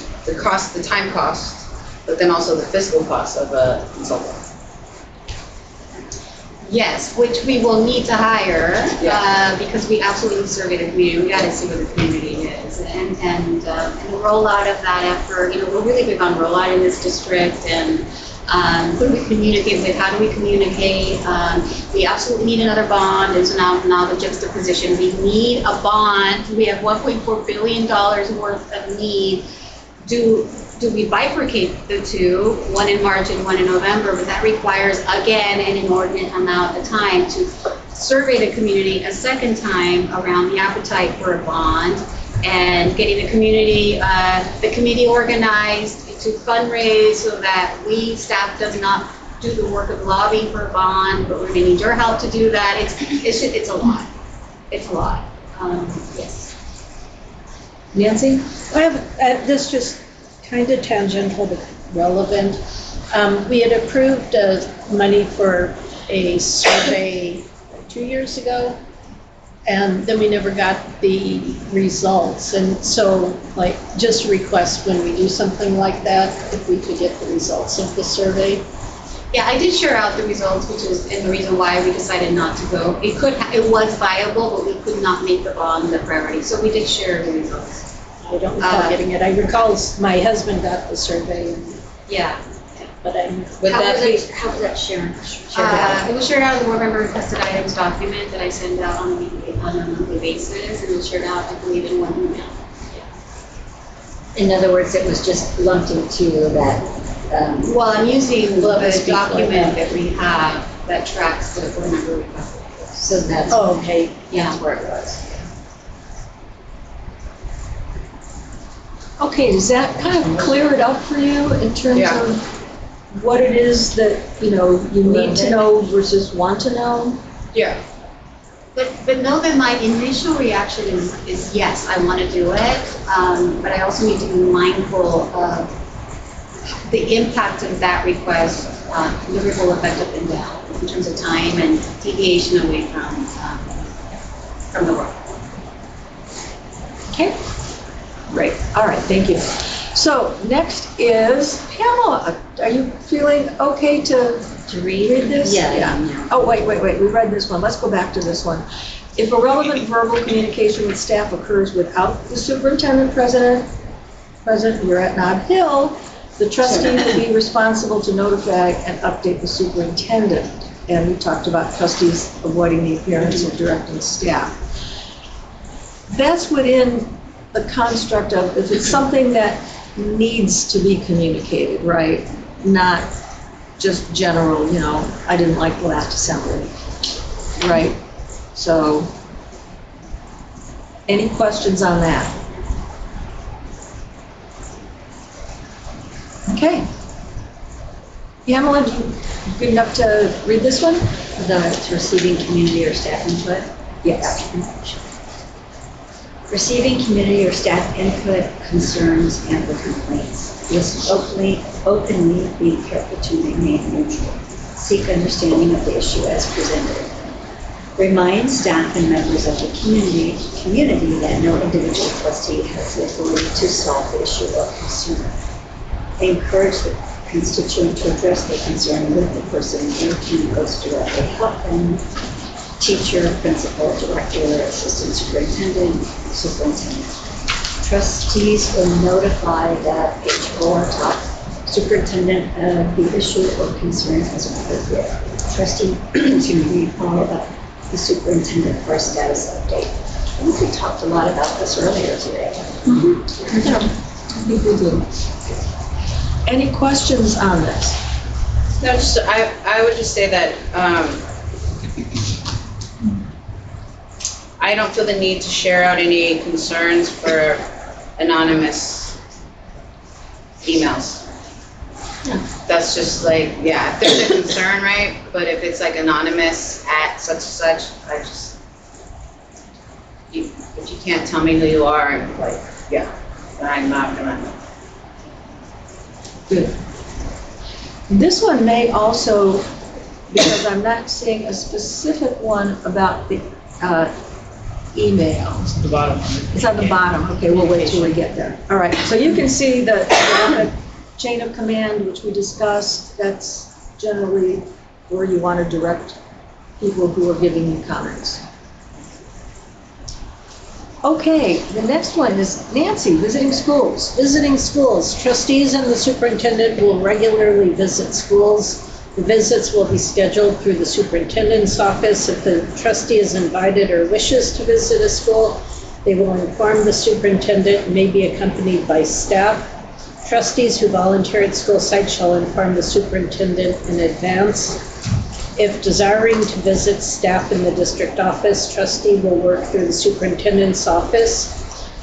cost, but then also the fiscal cost of a consultant. Yes, which we will need to hire, Yeah. because we absolutely survey the community, we gotta see where the community is. And the rollout of that effort, you know, we're really big on rollout in this district, and who do we communicate with, how do we communicate? We absolutely need another bond, and so now the juxtaposition, we need a bond, we have $1.4 billion worth of need. Do we bifurcate the two, one in March and one in November, but that requires, again, an inordinate amount of time to survey the community a second time around the appetite for a bond, and getting the committee organized to fundraise so that staff does not do the work of lobbying for a bond, but we're gonna need your help to do that. It's a lot. It's a lot. Yes. Nancy? I have, this just kind of tangential but relevant. We had approved money for a survey 2 years ago, and then we never got the results. And so, like, just request when we do something like that, if we could get the results of the survey. Yeah, I did share out the results, which is and the reason why we decided not to go. It was viable, but we could not make the bond the priority, so we did share the results. I don't recall getting it. I recall my husband got the survey, Yeah. but I, Would that be, How was that shared? It was shared out of the board member requested items document that I send out on a monthly basis, and it's shared out, I believe, in one email. In other words, it was just lumped into that, Well, I'm using Well, the speak like document that we have that tracks the board member requested. so that's, oh, okay. that's where it was. Okay, does that kind of clear it up for you in terms Yeah. of what it is that, you need to know versus want to know? yeah, But know that my initial reaction is yes, I want to do it, but I also need to be mindful of the impact of that request, the ripple effect up and down in terms of time and deviation away from the work. Okay, great, all right, thank you. So next is Pamela. Are you feeling okay to read this? Yeah. Oh, wait, we read this one. Let's go back to this one. If a relevant verbal communication with staff occurs without the superintendent present, you're at Nob Hill, the trustee will be responsible to notify and update the superintendent. And we talked about trustees avoiding the appearance of directing staff. That's within the construct of if it's something that needs to be communicated, right? Not just general, I didn't like the last assembly, right? So, any questions on that? Okay. Pamela, you good enough to read this one? The receiving community or staff input? Yes. Receiving community or staff input, concerns, and or complaints. Listen openly, be careful to remain neutral. Seek understanding of the issue as presented. Remind staff and members of the community that no individual trustee has the authority to solve the issue or concern. Encourage the constituent to address the concern with the person who can most directly help them. Teacher, principal, director, assistant superintendent, superintendent. Trustees will notify that HO or top superintendent of the issue or concern as appropriate. Trustee to follow up the superintendent for a status update. I think we talked a lot about this earlier today. Yeah, I think we do. Any questions on this? no, just, I would just say that, I don't feel the need to share out any concerns for anonymous emails. Yeah. That's just like, yeah, if there's a concern, right? But if it's like anonymous at such and such, if you can't tell me who you are, I'm like, yeah, then I'm not gonna. Good. This one may also, because I'm not seeing a specific one about the email. The bottom. It's on the bottom. Okay, we'll wait till we get there. All right, so you can see the chain of command, which we discussed. That's generally where you want to direct people who are giving you comments. Okay, the next one is Nancy, visiting schools. Visiting schools. Trustees and the superintendent will regularly visit schools. The visits will be scheduled through the superintendent's office. If the trustee is invited or wishes to visit a school, they will inform the superintendent and may be accompanied by staff. Trustees who volunteer at school sites shall inform the superintendent in advance. If desiring to visit staff in the district office, trustee will work through the superintendent's office.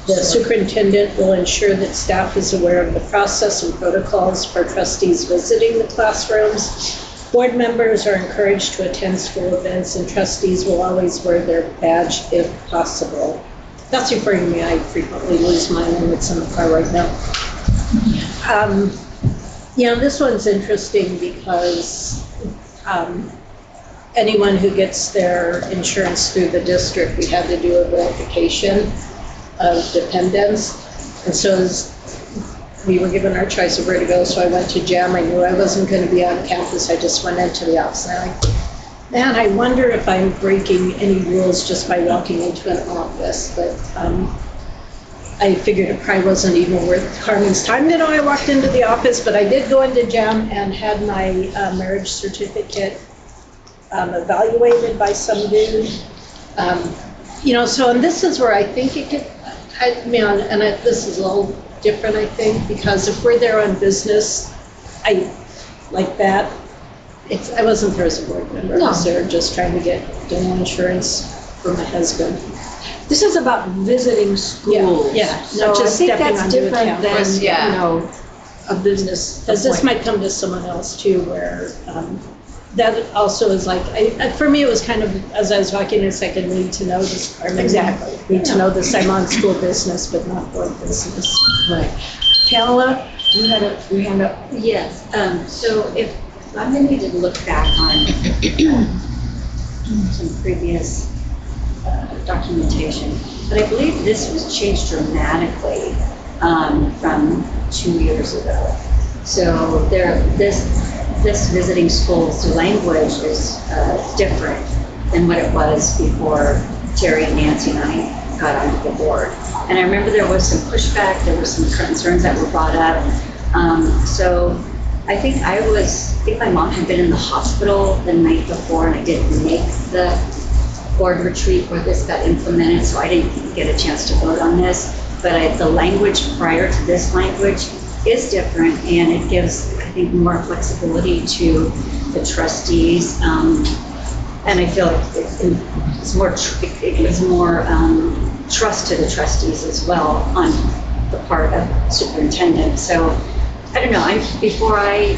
The superintendent will ensure that staff is aware of the process and protocols for trustees visiting the classrooms. Board members are encouraged to attend school events, and trustees will always wear their badge if possible. That's referring to me. I frequently lose mine when it's in the car right now. This one's interesting because anyone who gets their insurance through the district, we had to do a verification of dependents. And so we were given our choice of where to go, so I went to JAM. I knew I wasn't going to be on campus. I just went into the office. And I'm like, man, I wonder if I'm breaking any rules just by walking into an office. But I figured it probably wasn't even worth Carmen's time. You know, I walked into the office, but I did go into JAM and had my marriage certificate evaluated by some dude. You know, so, and this is where I think it could, this is a little different, I think, because if we're there on business, like that, I wasn't there as a board member. I was there just trying to get dental insurance for my husband. This is about visiting schools. Yeah, So not I just think stepping that's onto a different campus. than, Yeah. you know, a business Because this appointment. might come to someone else too, where that also is like, for me, it was kind of, as I was walking, it's like a need to know this. Exactly. Need to know this, I'm on school business, but not board business. Right. Pamela, you had a, Yes, so if, I'm gonna need to look back on some previous documentation, but I believe this was changed dramatically from 2 years ago. So this visiting schools language is different than what it was before Terry and Nancy and I got onto the board. And I remember there was some pushback, there were some concerns that were brought up. So I think my mom had been in the hospital the night before, and I didn't make the board retreat where this got implemented, so I didn't get a chance to vote on this. But the language prior to this language is different, and it gives, I think, more flexibility to the trustees. And I feel like it gives more trust to the trustees as well on the part of superintendent. So I don't know, before I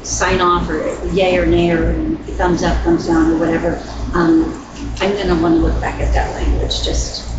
sign off or yay or nay or thumbs up, thumbs down or whatever, I'm gonna wanna look back at that language, just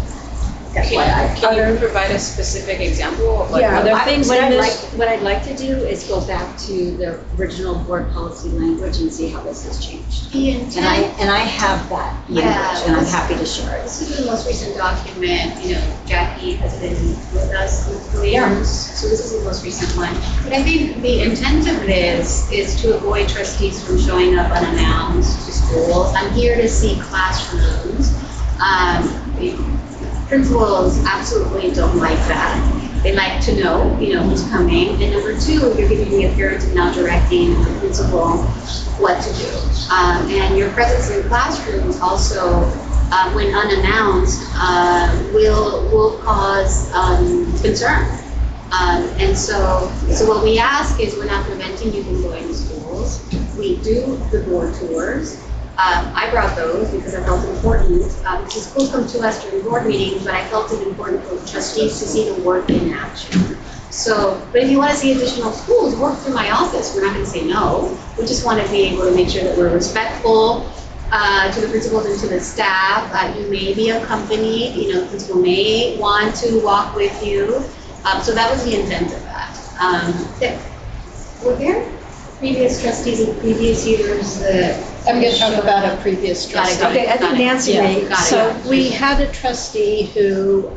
FYI. Can you provide a specific example of like? Yeah, there are things What in I'd this. what I'd like to do is go back to the original board policy language and see how this has changed. The And I have that language, and I'm happy to share it. This is the most recent document, you know, Jackie has been with us for 3 years, so this is the most recent one. But I think the intent of this is to avoid trustees from showing up unannounced to schools. I'm here to see classrooms. Principals absolutely don't like that. They like to know, you know, who's coming. And number two, you're giving the appearance of now directing the principal what to do. And your presence in classrooms also, when unannounced, will cause concern. And so what we ask is, we're not preventing you from going to schools. We do the board tours. I brought those because I felt important. Because schools come to us during board meetings, but I felt it important for trustees to see the work in action. So, but if you want to see additional schools, work through my office. We're not going to say no. We just want to be able to make sure that we're respectful to the principals and to the staff. You may be accompanied. You know, the principal may want to walk with you. So that was the intent of that. Were there previous trustees in previous years that? I'm going to talk about a previous Got it, trustee. got it. okay, I think Nancy may. Got it. So we had a trustee who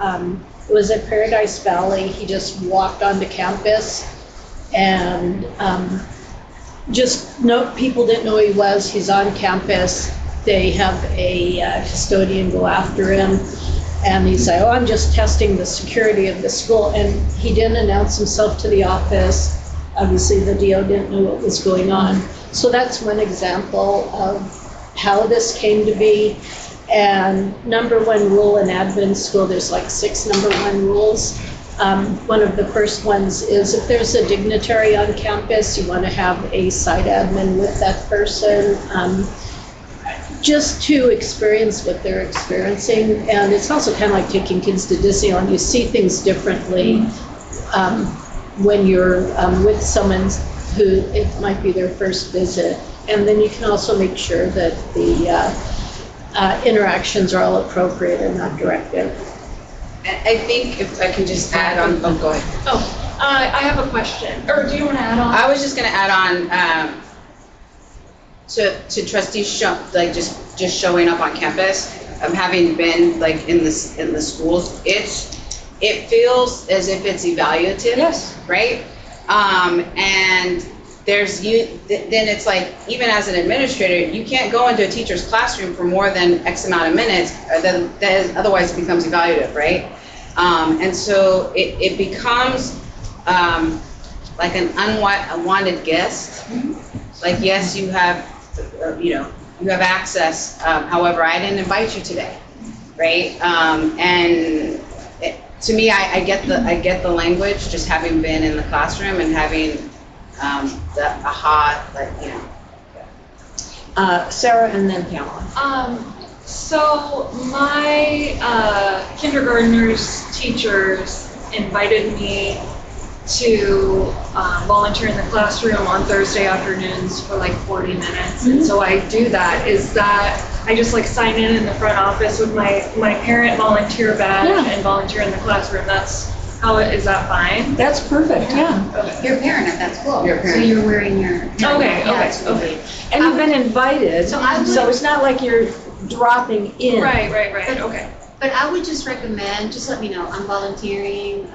was at Paradise Valley. He just walked onto campus and people didn't know who he was. He's on campus. They have a custodian go after him. And he's like, oh, I'm just testing the security of the school. And he didn't announce himself to the office. Obviously, the DO didn't know what was going on. So that's one example of how this came to be. And number one rule in admin school, there's like 6 number one rules. One of the first ones is if there's a dignitary on campus, you want to have a site admin with that person. Just to experience what they're experiencing. And it's also kind of like taking kids to Disneyland. You see things differently when you're with someone who it might be their first visit. And then you can also make sure that the interactions are all appropriate and not directive. I think if I can just add on, oh, go ahead. I have a question, or do you want to add on? I was just gonna add on, to trustees just showing up on campus, having been like in the schools, it feels as if it's evaluative. Yes. Right? And then it's like, even as an administrator, you can't go into a teacher's classroom for more than X amount of minutes, that otherwise it becomes evaluative, right? And so it becomes like an unwanted guest. Like, yes, you have, you have access, however, I didn't invite you today, right? And to me, I get the language, just having been in the classroom and having the aha, Sarah and then Pamela. So my kindergartners teachers invited me to volunteer in the classroom on Thursday afternoons for like 40 minutes. And so I do that. Is that I just like sign in the front office with my parent volunteer badge and volunteer in the classroom. That's how is that fine? That's perfect, yeah. Okay. You're a parent at that school, You're a parent. so you're wearing your. Okay. And you've been invited, So I would- so it's not like you're dropping in. Right. Okay. But I would just recommend, just let me know, I'm volunteering,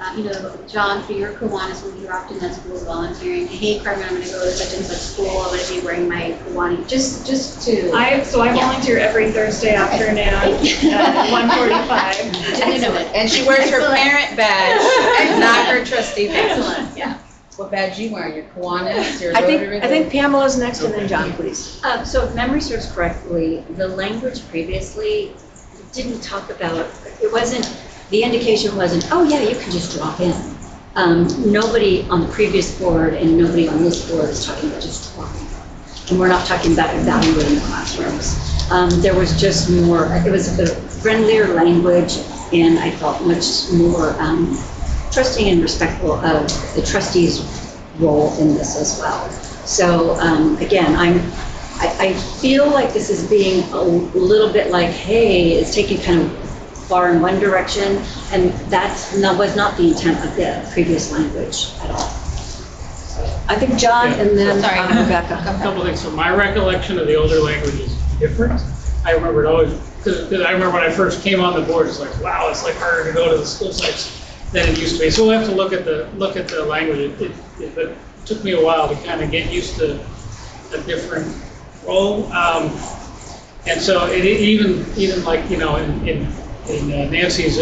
John, for your Kiwanis, when you're often at school volunteering. Hey, Carmen, I'm gonna go to such and such school, I'm gonna be wearing my Kiwani, just to. I volunteer every Thursday afternoon at 1:45. And she wears her parent badge, not her trustee badge. Excellent, yeah. What badge you wearing? Your Kiwanis, your I Rotary? think Pamela's next and then John, please. So if memory serves correctly, the language previously didn't talk about, it wasn't, the indication wasn't, oh yeah, you can just drop in. Nobody on the previous board and nobody on this board is talking about just dropping in. And we're not talking about evaluating classrooms. There was just more, it was a friendlier language and I felt much more trusting and respectful of the trustees' role in this as well. So again, I feel like this is being a little bit like, hey, it's taking kind of far in one direction, and was not the intent of the previous language at all. I think John and then Sorry. Rebecca. A couple things. So my recollection of the older language is different. I remember it always, because I remember when I first came on the board, it's like, wow, it's like harder to go to the school sites than it used to be. So we'll have to look at the language. It took me a while to kind of get used to a different role. And so even like, in Nancy's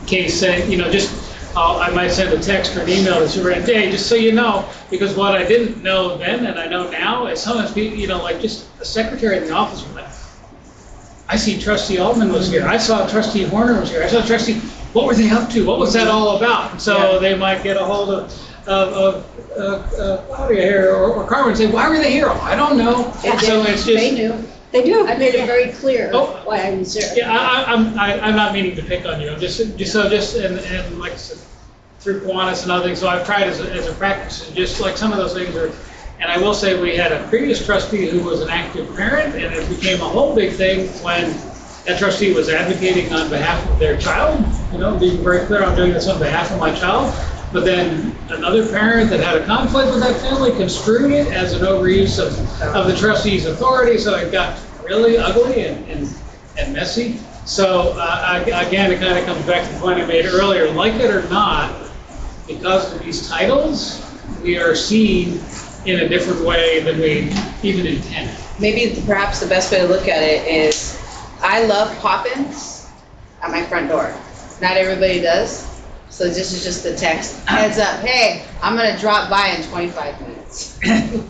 case, just I might send a text or an email to superintendent, hey, just so you know, because what I didn't know then and I know now is sometimes people, like just a secretary in the office was like, I see Trustee Altman was here. I saw Trustee Horner was here. I saw Trustee, what were they up to? What was that all about? And so they might get a hold of Claudia here or Carmen and say, why were they here? Oh, I don't know. And so it's just. They knew. They do. I made it very clear Oh. why I was there. Yeah, I'm not meaning to pick on you. I'm just and like I said, through Kiwanis and other things. So I've tried as a practice, just like some of those things are. And I will say we had a previous trustee who was an active parent, and it became a whole big thing when that trustee was advocating on behalf of their child. Being very clear, I'm doing this on behalf of my child. But then another parent that had a conflict with that family construed it as an overuse of the trustee's authority, so it got really ugly and messy. So again, it kind of comes back to the point I made earlier, like it or not, because of these titles, we are seen in a different way than we even intended. Maybe perhaps the best way to look at it is, I love pop-ins at my front door. Not everybody does. So this is just the text, heads up, hey, I'm gonna drop by in 25 minutes.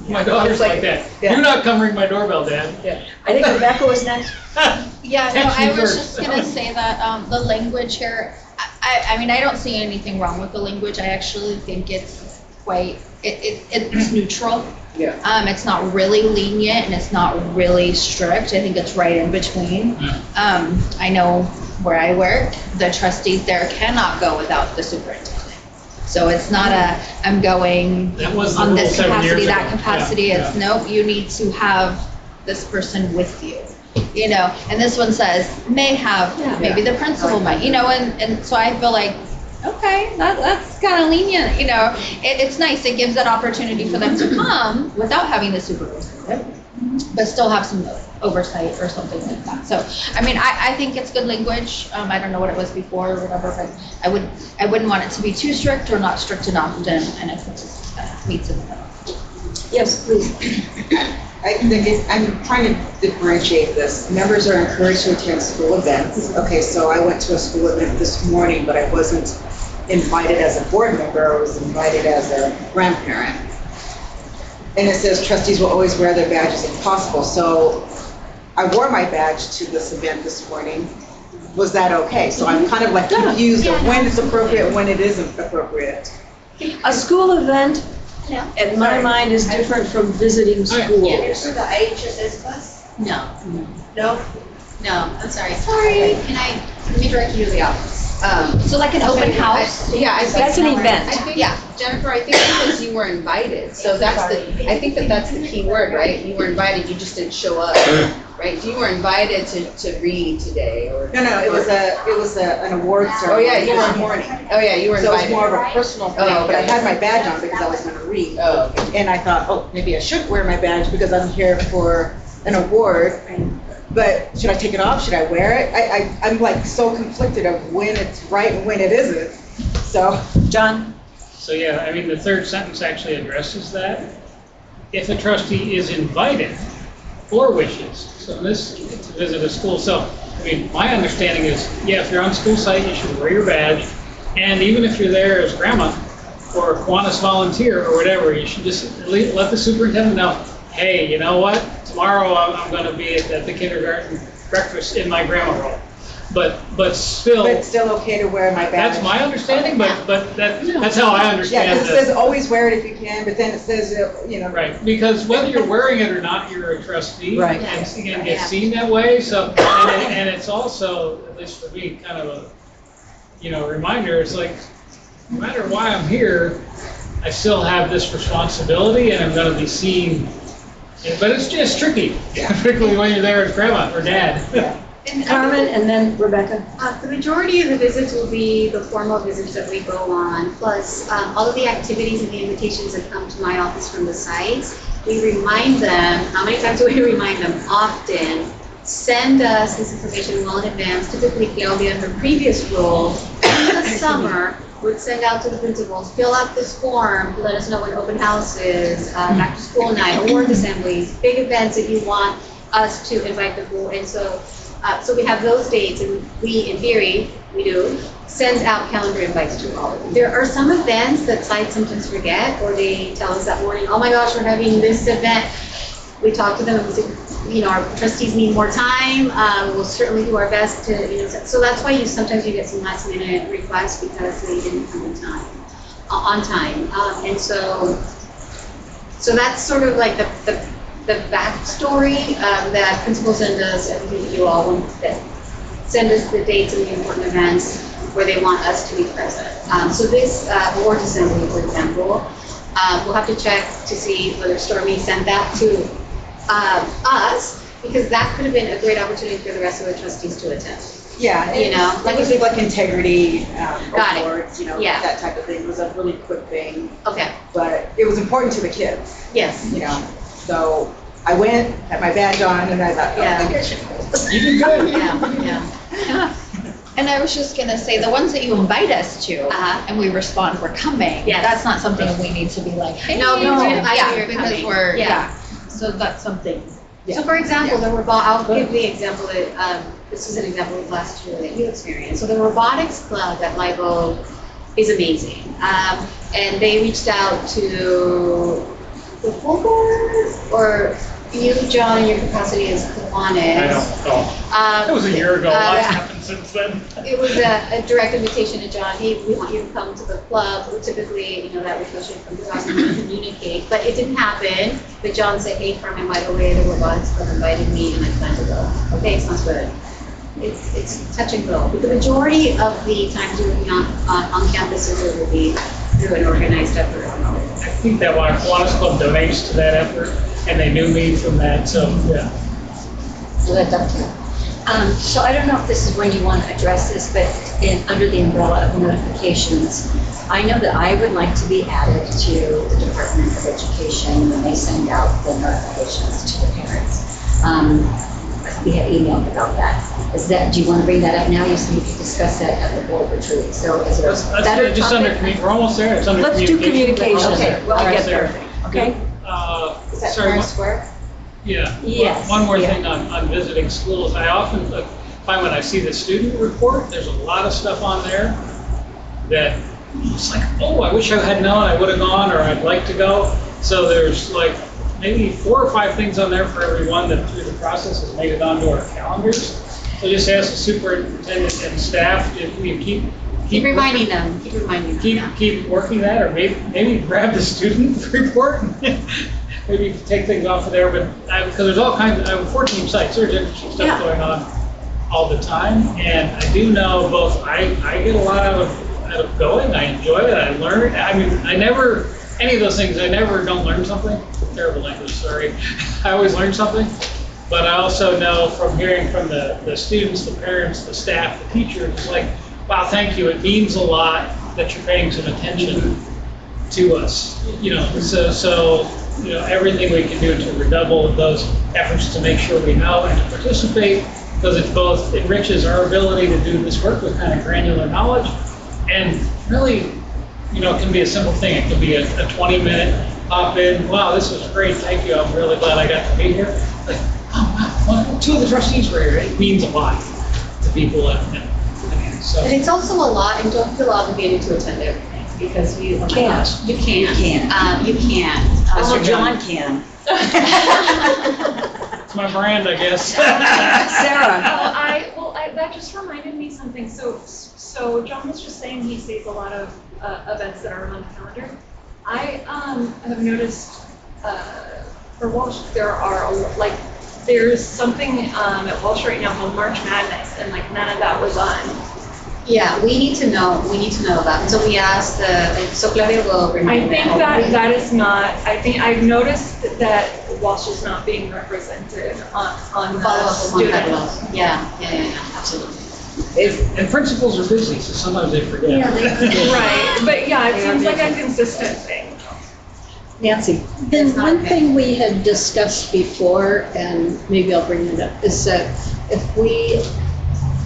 My daughter's like that. Yeah. Do not come ring my doorbell, Dad. I think Rebecca was next. Yeah, no, Text me I was first. just gonna say that, the language here, I mean, I don't see anything wrong with the language. I actually think it's quite, it's neutral. Yeah. It's not really lenient and it's not really strict. I think it's right in between. I know where I work, the trustees there cannot go without the superintendent. So it's not I'm going That was the on rule this 7 years capacity, that ago. capacity. Yeah, It's nope, you need to have this person with you. And this one says may have, maybe the principal might, and so I feel like, okay, that's kind of lenient, it's nice, it gives that opportunity for them to come without having the superintendent, but still have some oversight or something like that. So, I mean, I think it's good language. I don't know what it was before or whatever, but I wouldn't want it to be too strict or not strict enough, and if it just meets in the middle. Yes, please. I'm trying to differentiate this. Members are encouraged to attend school events. Okay, so I went to a school event this morning, but I wasn't invited as a board member, I was invited as a grandparent. And it says trustees will always wear their badges if possible. So I wore my badge to this event this morning. Was that okay? So I'm kind of like confused of when it's appropriate, when it isn't appropriate. A school event, in my mind, is different from visiting schools. For the IHSS bus? No. No? No, I'm sorry. Sorry. Let me direct you to the office. So like an open house? Yeah, I think. That's an event. I think, Yeah. Jennifer, I think because you were invited, so I think that's the key word, right? You were invited, you just didn't show up, right? You were invited to read today, or. No, it was an award Oh, ceremony yeah, you this were, morning. oh, yeah, you were So it was invited. more of a personal thing, Oh, but I okay. had my badge on because I was gonna read. Oh, okay. And I thought, oh, maybe I should wear my badge because I'm here for an award. But should I take it off? Should I wear it? I'm like so conflicted of when it's right and when it isn't. So, John? So yeah, I mean, the third sentence actually addresses that. If a trustee is invited or wishes, so this, to visit a school, so, I mean, my understanding is, yeah, if you're on school site, you should wear your badge. And even if you're there as grandma or Kiwanis volunteer or whatever, you should just let the superintendent know, hey, you know what? Tomorrow I'm going to be at the kindergarten breakfast in my grandma role. But still, but it's still okay to wear my badge. that's my understanding, but that's how I Yeah, understand because it this. says always wear it if you can, but then it says, you know. Right, because whether you're wearing it or not, you're a trustee. Right. And it's going to get seen that way, so, and it's also, at least for me, kind of a, reminder, it's like, no matter why I'm here, I still have this responsibility and I'm going to be seen. But it's just tricky, particularly when you're there as grandma or dad. Carmen, and then Rebecca. The majority of the visits will be the formal visits that we go on, plus all of the activities and the invitations that come to my office from the sites. We remind them, how many times do we remind them? Often. Send us this information well in advance. Typically, Claudia, in her previous role, in the summer, would send out to the principals, fill out this form, let us know when open house is, back to school night, award assemblies, big events that you want us to invite the school. And so we have those dates, and we, in theory, we do, send out calendar invites to all of them. There are some events that sites sometimes forget, or they tell us that morning, oh my gosh, we're having this event. We talk to them and we say, our trustees need more time. We'll certainly do our best to, so that's why sometimes you get some last minute requests because they didn't come in time, on time. And so that's sort of like the backstory that principals send us, everything that you all want, that send us the dates and the important events where they want us to be present. So this award assembly, for example, we'll have to check to see whether Stormy sent that to us, because that could have been a great opportunity for the rest of the trustees to attend. Yeah, Like it was like integrity, Got it. awards, Yeah. that type of thing. It was a really quick thing, Okay, but it was important to the kids, yes. So I went, had my badge on, and I thought, Yeah. I think I should go. You did good. Yeah. And I was just gonna say, the ones that you invite us to, and we respond, we're coming. Yes. That's not something we need to be like, hey. No, because I know Yeah, you're because coming. we're, Yeah. yeah. So that's something. So for example, I'll give the example that, this is an example of last year that you experienced. So the robotics club at Libo is amazing. And they reached out to the full board, or you, John, in your capacity as Kiwanis. I don't know. It was a year ago, lots happened since then. It was a direct invitation to John, hey, we want you to come to the club. Typically, that request should come to us and we communicate, but it didn't happen. But John said, hey, Carmen, by the way, the robotics club invited me and I plan to go. Okay, sounds good. It's touch and go. But the majority of the times you're on campuses, it will be through an organized effort. I think that Kiwanis Club donates to that effort, and they knew me from that, so, yeah. So that's up to you. So I don't know if this is when you want to address this, but under the umbrella of notifications, I know that I would like to be added to the Department of Education when they send out the notifications to the parents. We had emailed about that. Do you want to bring that up now? You said you could discuss that at the board retreat. So is there a Let's better do it just under, topic? we're almost there, it's under Let's do communications. Okay, we'll Almost get there. there. Okay? Okay? Is that Sorry, Times Square? Yeah. Yes, One more yeah. thing on visiting schools. I often find when I see the student report, there's a lot of stuff on there that it's like, oh, I wish I had known, I would have gone, or I'd like to go. So there's like maybe 4 or 5 things on there for everyone that through the process has made it onto our calendars. So just ask the superintendent and staff if we Keep reminding them, keep reminding them. keep working that, or maybe grab the student report. Maybe take things off of there, but because there's all kinds of, I have 14 sites, there's interesting stuff Yeah. going on all the time. And I do know both, I get a lot out of going, I enjoy it, I learn. I mean, any of those things, I never don't learn something. Terrible language, sorry. I always learn something. But I also know from hearing from the students, the parents, the staff, the teachers, it's like, wow, thank you. It means a lot that you're paying some attention to us. So everything we can do to redouble those efforts to make sure we know and to participate, because it both enriches our ability to do this work with kind of granular knowledge, and really, it can be a simple thing. It can be a 20-minute pop in. Wow, this was great. Thank you. I'm really glad I got to be here. Like, oh wow, well, 2 of the trustees were here. It means a lot to people. So. And it's also a lot, and don't feel obligated to attend everything, because you Can't. You can't. You can't. Oh, John can. It's my brand, I guess. Sarah. That just reminded me something. So John was just saying he sees a lot of events that are on the calendar. I have noticed for Walsh there's something at Walsh right now called March Madness, and like none of that was on. Yeah, we need to know that. So we asked so Claudia will I remind think them. that is not, I've noticed that Walsh is not being represented on Follow the up on student. that. Yeah, absolutely. And principals are busy, so sometimes they forget. Right, but yeah, it seems like a consistent thing. Nancy. Then It's not one okay. thing we had discussed before, and maybe I'll bring it up, is that if we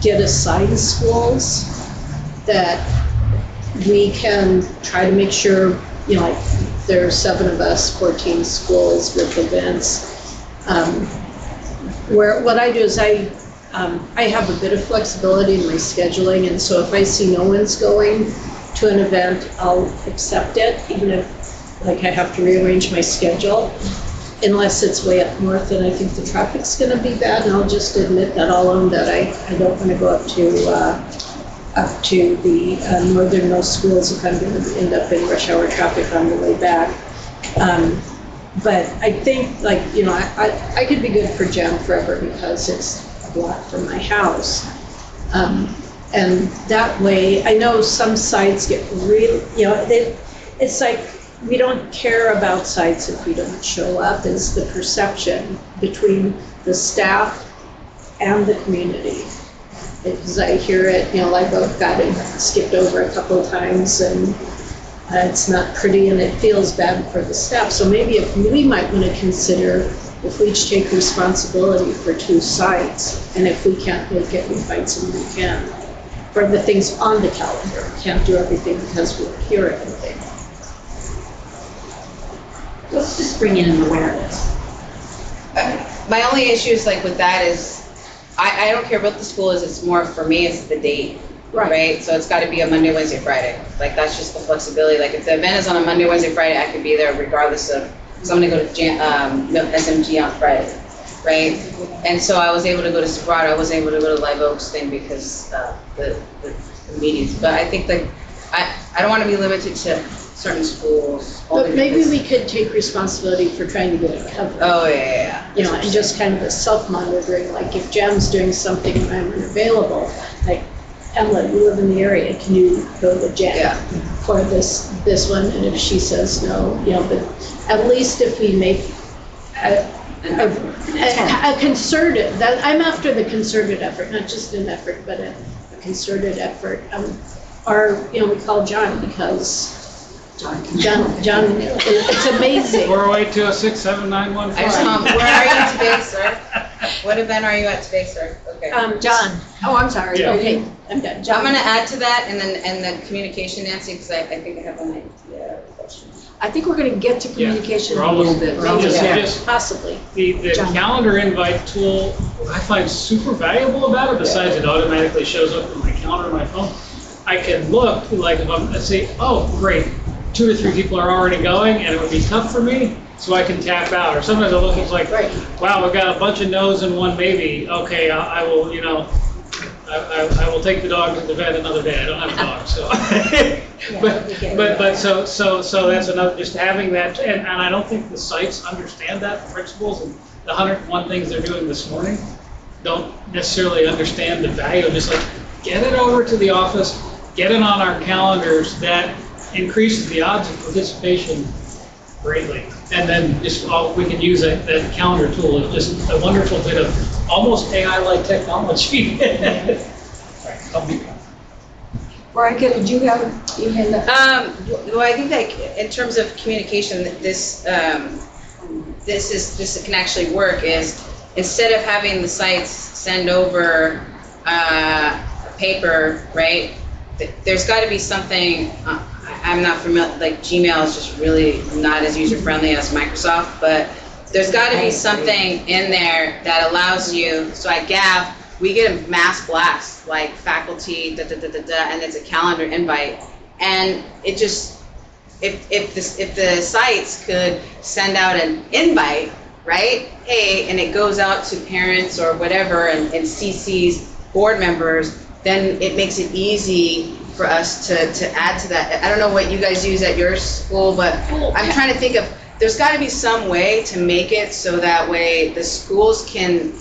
get assigned schools, that we can try to make sure, like there are 7 of us, 14 schools with events. Where what I do is I have a bit of flexibility in my scheduling, and so if I see no one's going to an event, I'll accept it, even if like I have to rearrange my schedule, unless it's way up north and I think the traffic's gonna be bad, and I'll just admit that I'll own that I don't wanna go up to the northernmost schools if I'm gonna end up in rush hour traffic on the way back. But I think I could be good for Jam Forever because it's a block from my house. And that way, I know some sites get really, it's like, we don't care about sites if we don't show up, is the perception between the staff and the community. Because I hear it, Live Oak got it skipped over a couple of times, and it's not pretty, and it feels bad for the staff. So maybe if we might want to consider if we each take responsibility for 2 sites, and if we can't make it, we find someone who can. For the things on the calendar, can't do everything because we're here at everything. Let's just bring in an awareness. My only issues like with that is, I don't care what the school is, it's more, for me, it's the date, right? So it's gotta be a Monday, Wednesday, Friday. Like, that's just the flexibility. Like, if the event is on a Monday, Wednesday, Friday, I could be there regardless of, so I'm gonna go to SMG on Friday, right? And so I was able to go to Socrato, I wasn't able to go to Live Oaks thing because the meetings. But I think like, I don't wanna be limited to certain schools. only But maybe because- we could take responsibility for trying to get it covered. Oh, yeah. And just kind of a self-monitoring, like if Jam's doing something and I'm unavailable, like, Pamela, you live in the area, can you go to Jam Yeah. for this one? And if she says no, but at least if we make a concerted, I'm after the concerted effort, not just an effort, but a concerted effort. We call John because John, it's amazing. 408-206-7915. I just where are you today, sir? What event are you at today, sir? Okay. John. Oh, I'm sorry. Yeah. Okay, I'm done. I'm John. gonna add to that, and then the communication, Nancy, because I think I have an idea or question. I think we're gonna get to communication we're a little almost- bit. we're almost Maybe. there. Possibly. The John. calendar invite tool, what I find super valuable about it, besides it automatically shows up in my calendar on my phone, I can look, like, if I'm, let's say, oh, great, 2 or 3 people are already going, and it would be tough for me, so I can tap out. Or sometimes I look, it's like, wow, we've got a bunch of no's and 1 maybe. Okay, I will, you know, I will take the dog to the vet another day. I don't have a dog, so. But so that's another, just having that, and I don't think the sites understand that, the principals and the 101 things they're doing this morning don't necessarily understand the value of just like, get it over to the office, get it on our calendars. That increases the odds of participation greatly. And then just, we can use that calendar tool. It's just a wonderful bit of almost AI-like technology. Right, I'll be. Veronica, did you have, you had that? Well, I think like in terms of communication, this can actually work is instead of having the sites send over a paper, right? There's got to be something. I'm not familiar. Like Gmail is just really not as user friendly as Microsoft, but there's got to be something in there that allows you. So at Gav, we get a mass blast, like faculty, and it's a calendar invite. And it just, if the sites could send out an invite, right? Hey, and it goes out to parents or whatever and CC's board members, then it makes it easy for us to add to that. I don't know what you guys use at your school, but I'm trying to think of, there's got to be some way to make it so that way the schools can,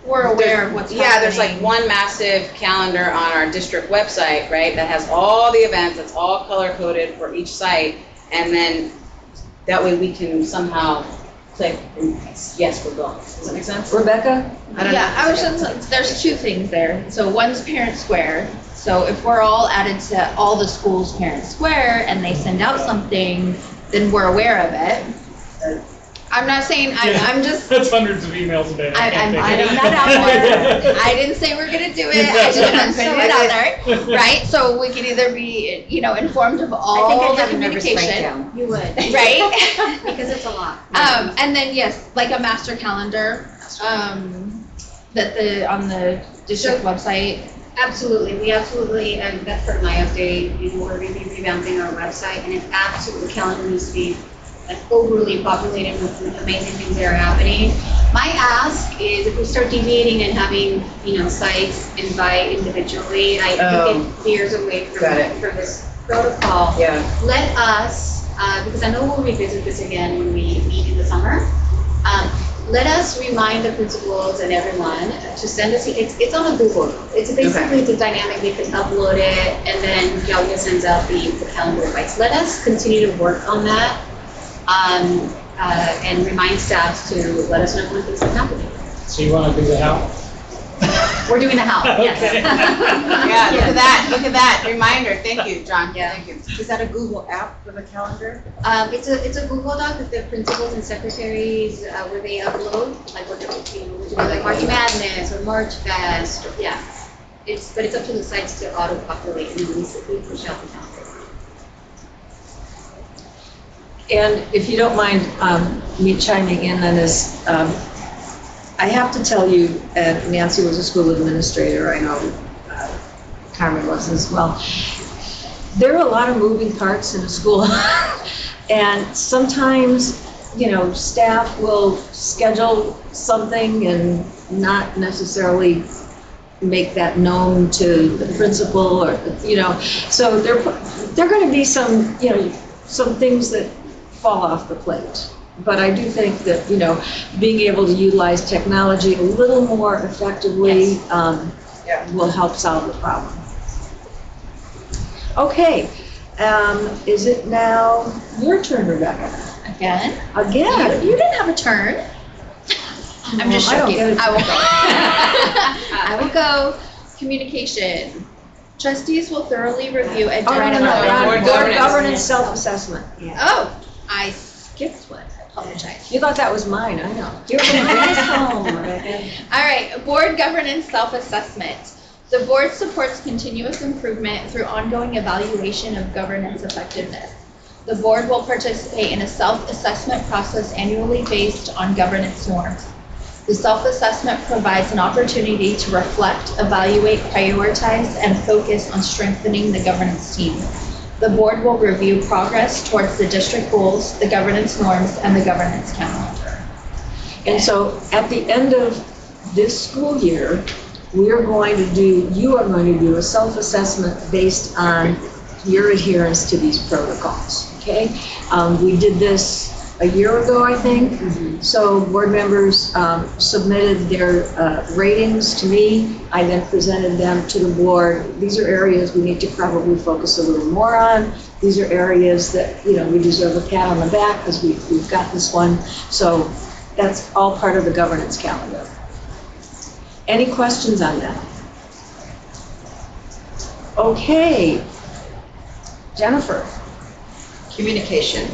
We're aware of what's happening. yeah, there's like one massive calendar on our district website, right, that has all the events, that's all color-coded for each site, and then that way we can somehow click and yes, we're going. Does that make sense? Rebecca? I don't know. Yeah, I was just, there's 2 things there. So one's Parent Square. So if we're all added to all the schools' Parent Square and they send out something, then we're aware of it. I'm not saying, I'm just, That's hundreds of emails a day. I'm putting that out there. I didn't say we're gonna do it, I just am putting it out there, right? So we could either be, informed of I all think I'd the have a nervous communication, breakdown. You would. right? Because it's a lot. And then, yes, like a master calendar, that on the district website. Absolutely, we absolutely, and that's part of my update, we're going to be revamping our website, and it's absolutely, the calendar needs to be overly populated with amazing things that are happening. My ask is if we start deviating and having, sites invite individually, I think it veers away from this protocol. Yeah. Let us, because I know we'll revisit this again when we meet in the summer, let us remind the principals and everyone to send us, it's on a Google. It's basically the dynamic, they can upload it, and then Gallia sends out the calendar invites. Let us continue to work on that, and remind staff to let us know when things are happening. So you want to do the how? We're doing the how, yes. Okay. Yeah, look at that, reminder, thank you, John, Yeah. thank you. Is that a Google app for the calendar? It's a Google Doc that the principals and secretaries, where they upload, like what they're, we're doing like March Madness or March Fest, yeah. But it's up to the sites to auto-populate and we push out the calendar. And if you don't mind me chiming in on this, I have to tell you, and Nancy was a school administrator, I know Carmen was as well. There are a lot of moving parts in a school. And sometimes, staff will schedule something and not necessarily make that known to the principal or, so there are going to be some, some things that fall off the plate. But I do think that, being able to utilize technology a little more effectively will help solve the problem. Okay, is it now your turn, Rebecca? Again? Again? You didn't have a turn. I'm just I don't joking. get it. I will go. I will go. Communication. Trustees will thoroughly review and Oh, no, Board board governance. governance self-assessment. Oh, I skipped one. I apologize. You thought that was mine, I know. You're gonna bring us home, Rebecca. All right, board governance self-assessment. The board supports continuous improvement through ongoing evaluation of governance effectiveness. The board will participate in a self-assessment process annually based on governance norms. The self-assessment provides an opportunity to reflect, evaluate, prioritize, and focus on strengthening the governance team. The board will review progress towards the district goals, the governance norms, and the governance calendar. And so at the end of this school year, you are going to do a self-assessment based on your adherence to these protocols, okay? We did this a year ago, I think. So board members submitted their ratings to me. I then presented them to the board. These are areas we need to probably focus a little more on. These are areas that, we deserve a pat on the back because we've got this one. So that's all part of the governance calendar. Any questions on that? Okay. Jennifer. Communication.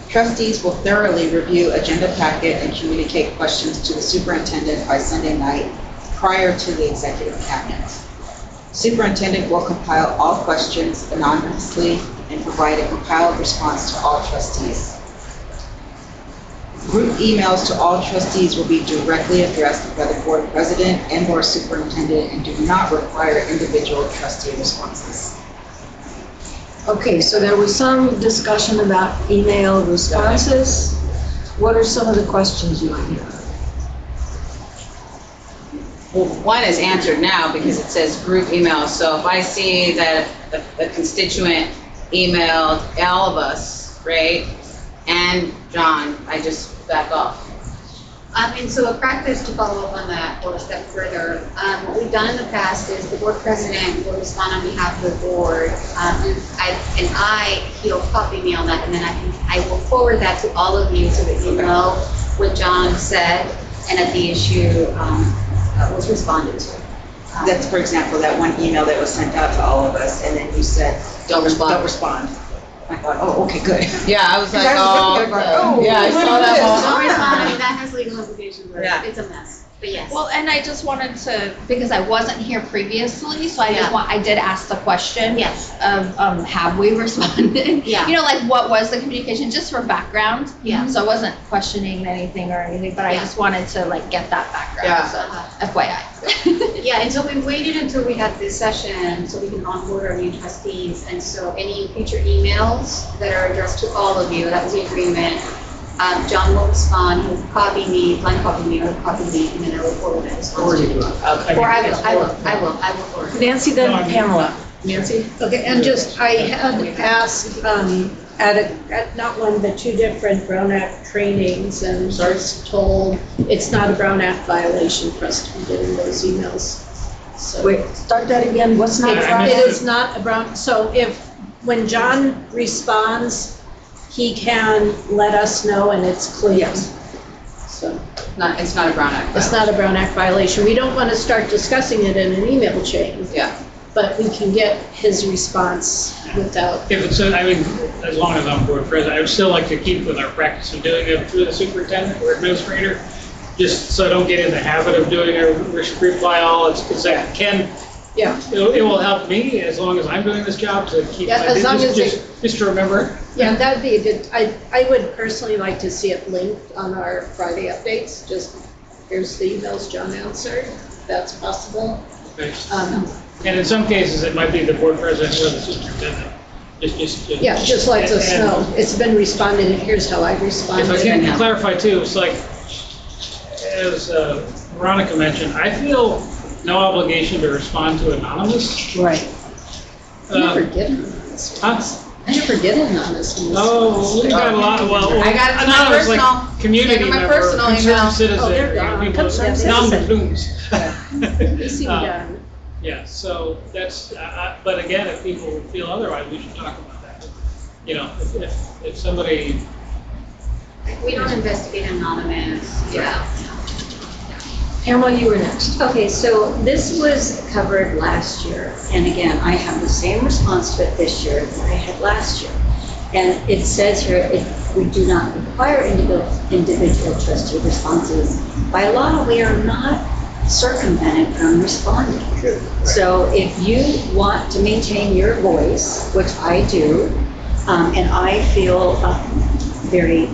Trustees will thoroughly review agenda packet and communicate questions to the superintendent by Sunday night prior to the executive cabinet. Superintendent will compile all questions anonymously and provide a compiled response to all trustees. Group emails to all trustees will be directly addressed by the board president and/or superintendent and do not require individual trustee responses. Okay, so there was some discussion about email responses. What are some of the questions you might have? Well, one is answered now because it says group email. So if I see that a constituent emailed all of us, right, and John, I just back off. And so a practice to follow up on that or a step further, what we've done in the past is the board president will respond on behalf of the board, he'll copy me on that, and then I will forward that to all of you so that you know what John said and that the issue was responded to. That's, for example, that one email that was sent out to all of us, and then you said, Don't respond. Don't respond. I thought, oh, okay, good. Yeah, I was like, I was looking at it going, yeah, I saw that Don't one. respond, I mean, that has legal implications, but Yeah. it's a mess, but yes. Well, and I just wanted to, because I wasn't here previously, so Yeah. I did ask the question Yes. of, have we responded? Yeah. Like what was the communication, just for background? Yeah. So I wasn't questioning anything or anything, but I Yeah. just wanted to get that background, Yeah. so FYI. Yeah, and so we waited until we had this session so we can onboard our new trustees. And so any future emails that are addressed to all of you, that was the agreement. John will respond, he'll copy me, blind copy me, or copy me, and then I will forward that response to you. Or I will forward. Nancy, then Pamela. Nancy? Okay, and just, I had asked, at not one, but two different Brown Act trainings, and was told it's not a Brown Act violation for us to be getting those emails. So Wait, start that again. What's not Yeah, it is not a Brown, so when John responds, he can let us know and it's clear. Yes. So It's not a Brown Act. it's not a Brown Act violation. We don't want to start discussing it in an email chain, Yeah. but we can get his response without. If it's, as long as I'm board president, I would still like to keep with our practice of doing it through the superintendent or administrator, just so I don't get in the habit of doing a reply all. Because that can, Yeah. it will help me as long as I'm doing this job to keep. Yeah, as long as just to remember. Yeah, that'd be a good, I would personally like to see it linked on our Friday updates, just here's the emails John answered, if that's possible. Okay. And in some cases, it might be the board president or the superintendent. just lets us know, it's been responded and here's how I responded. If I can clarify too, it's like, as Veronica mentioned, I feel no obligation to respond to anonymous. Right. I Uh, never get anonymous huh? ones. I never get anonymous ones. Oh, we got a lot of, I got it to my anonymous, personal. like community Check my member, personal email. concerned citizen. Oh, they're gone. people- Concerned citizen. non-plumes. You seem done. Yeah, so that's, but again, if people feel otherwise, we should talk about that. If somebody, We don't investigate anonymous, yeah. Pamela, you were next. Okay, so this was covered last year, and again, I have the same response to it this year that I had last year. And it says here, we do not require individual trustee responses. By law, we are not circumvented from responding. So if you want to maintain your voice, which I do, And I feel very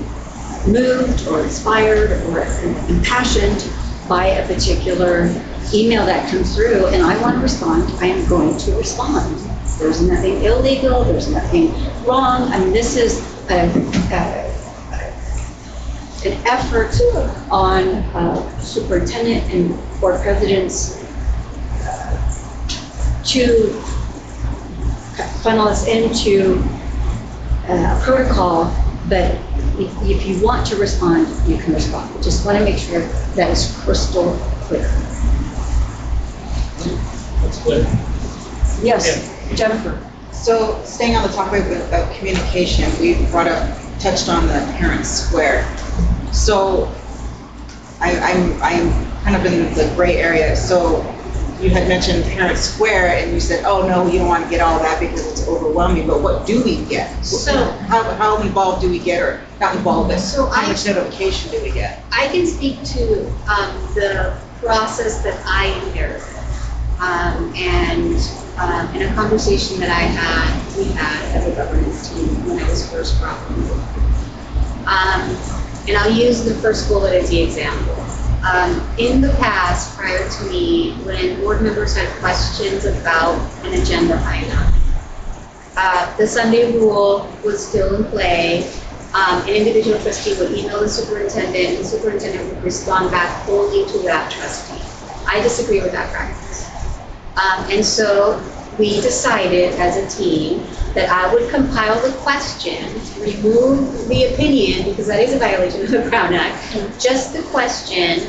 moved or inspired or impassioned by a particular email that comes through, and I want to respond, I am going to respond. There's nothing illegal, there's nothing wrong. I mean, this is an effort on superintendent and board presidents to funnel us into a protocol, but if you want to respond, you can respond. Just want to make sure that is crystal clear. That's clear. Yes, Jennifer. So staying on the topic of communication, we touched on the parent square. So I'm kind of in the gray area. So you had mentioned parent square and you said, oh no, you don't want to get all that because it's overwhelming, but what do we get? So- How involved do we get, or not involved, but So how I- much notification do we get? I can speak to the process that I inherited. In a conversation that we had as a governance team when I was first brought on board. And I'll use the first bullet as the example. In the past, prior to me, when board members had questions about an agenda item, the Sunday rule was still in play. An individual trustee would email the superintendent, and the superintendent would respond back only to that trustee. I disagree with that practice. And so we decided as a team that I would compile the question, remove the opinion, because that is a violation of the Brown Act, just the question,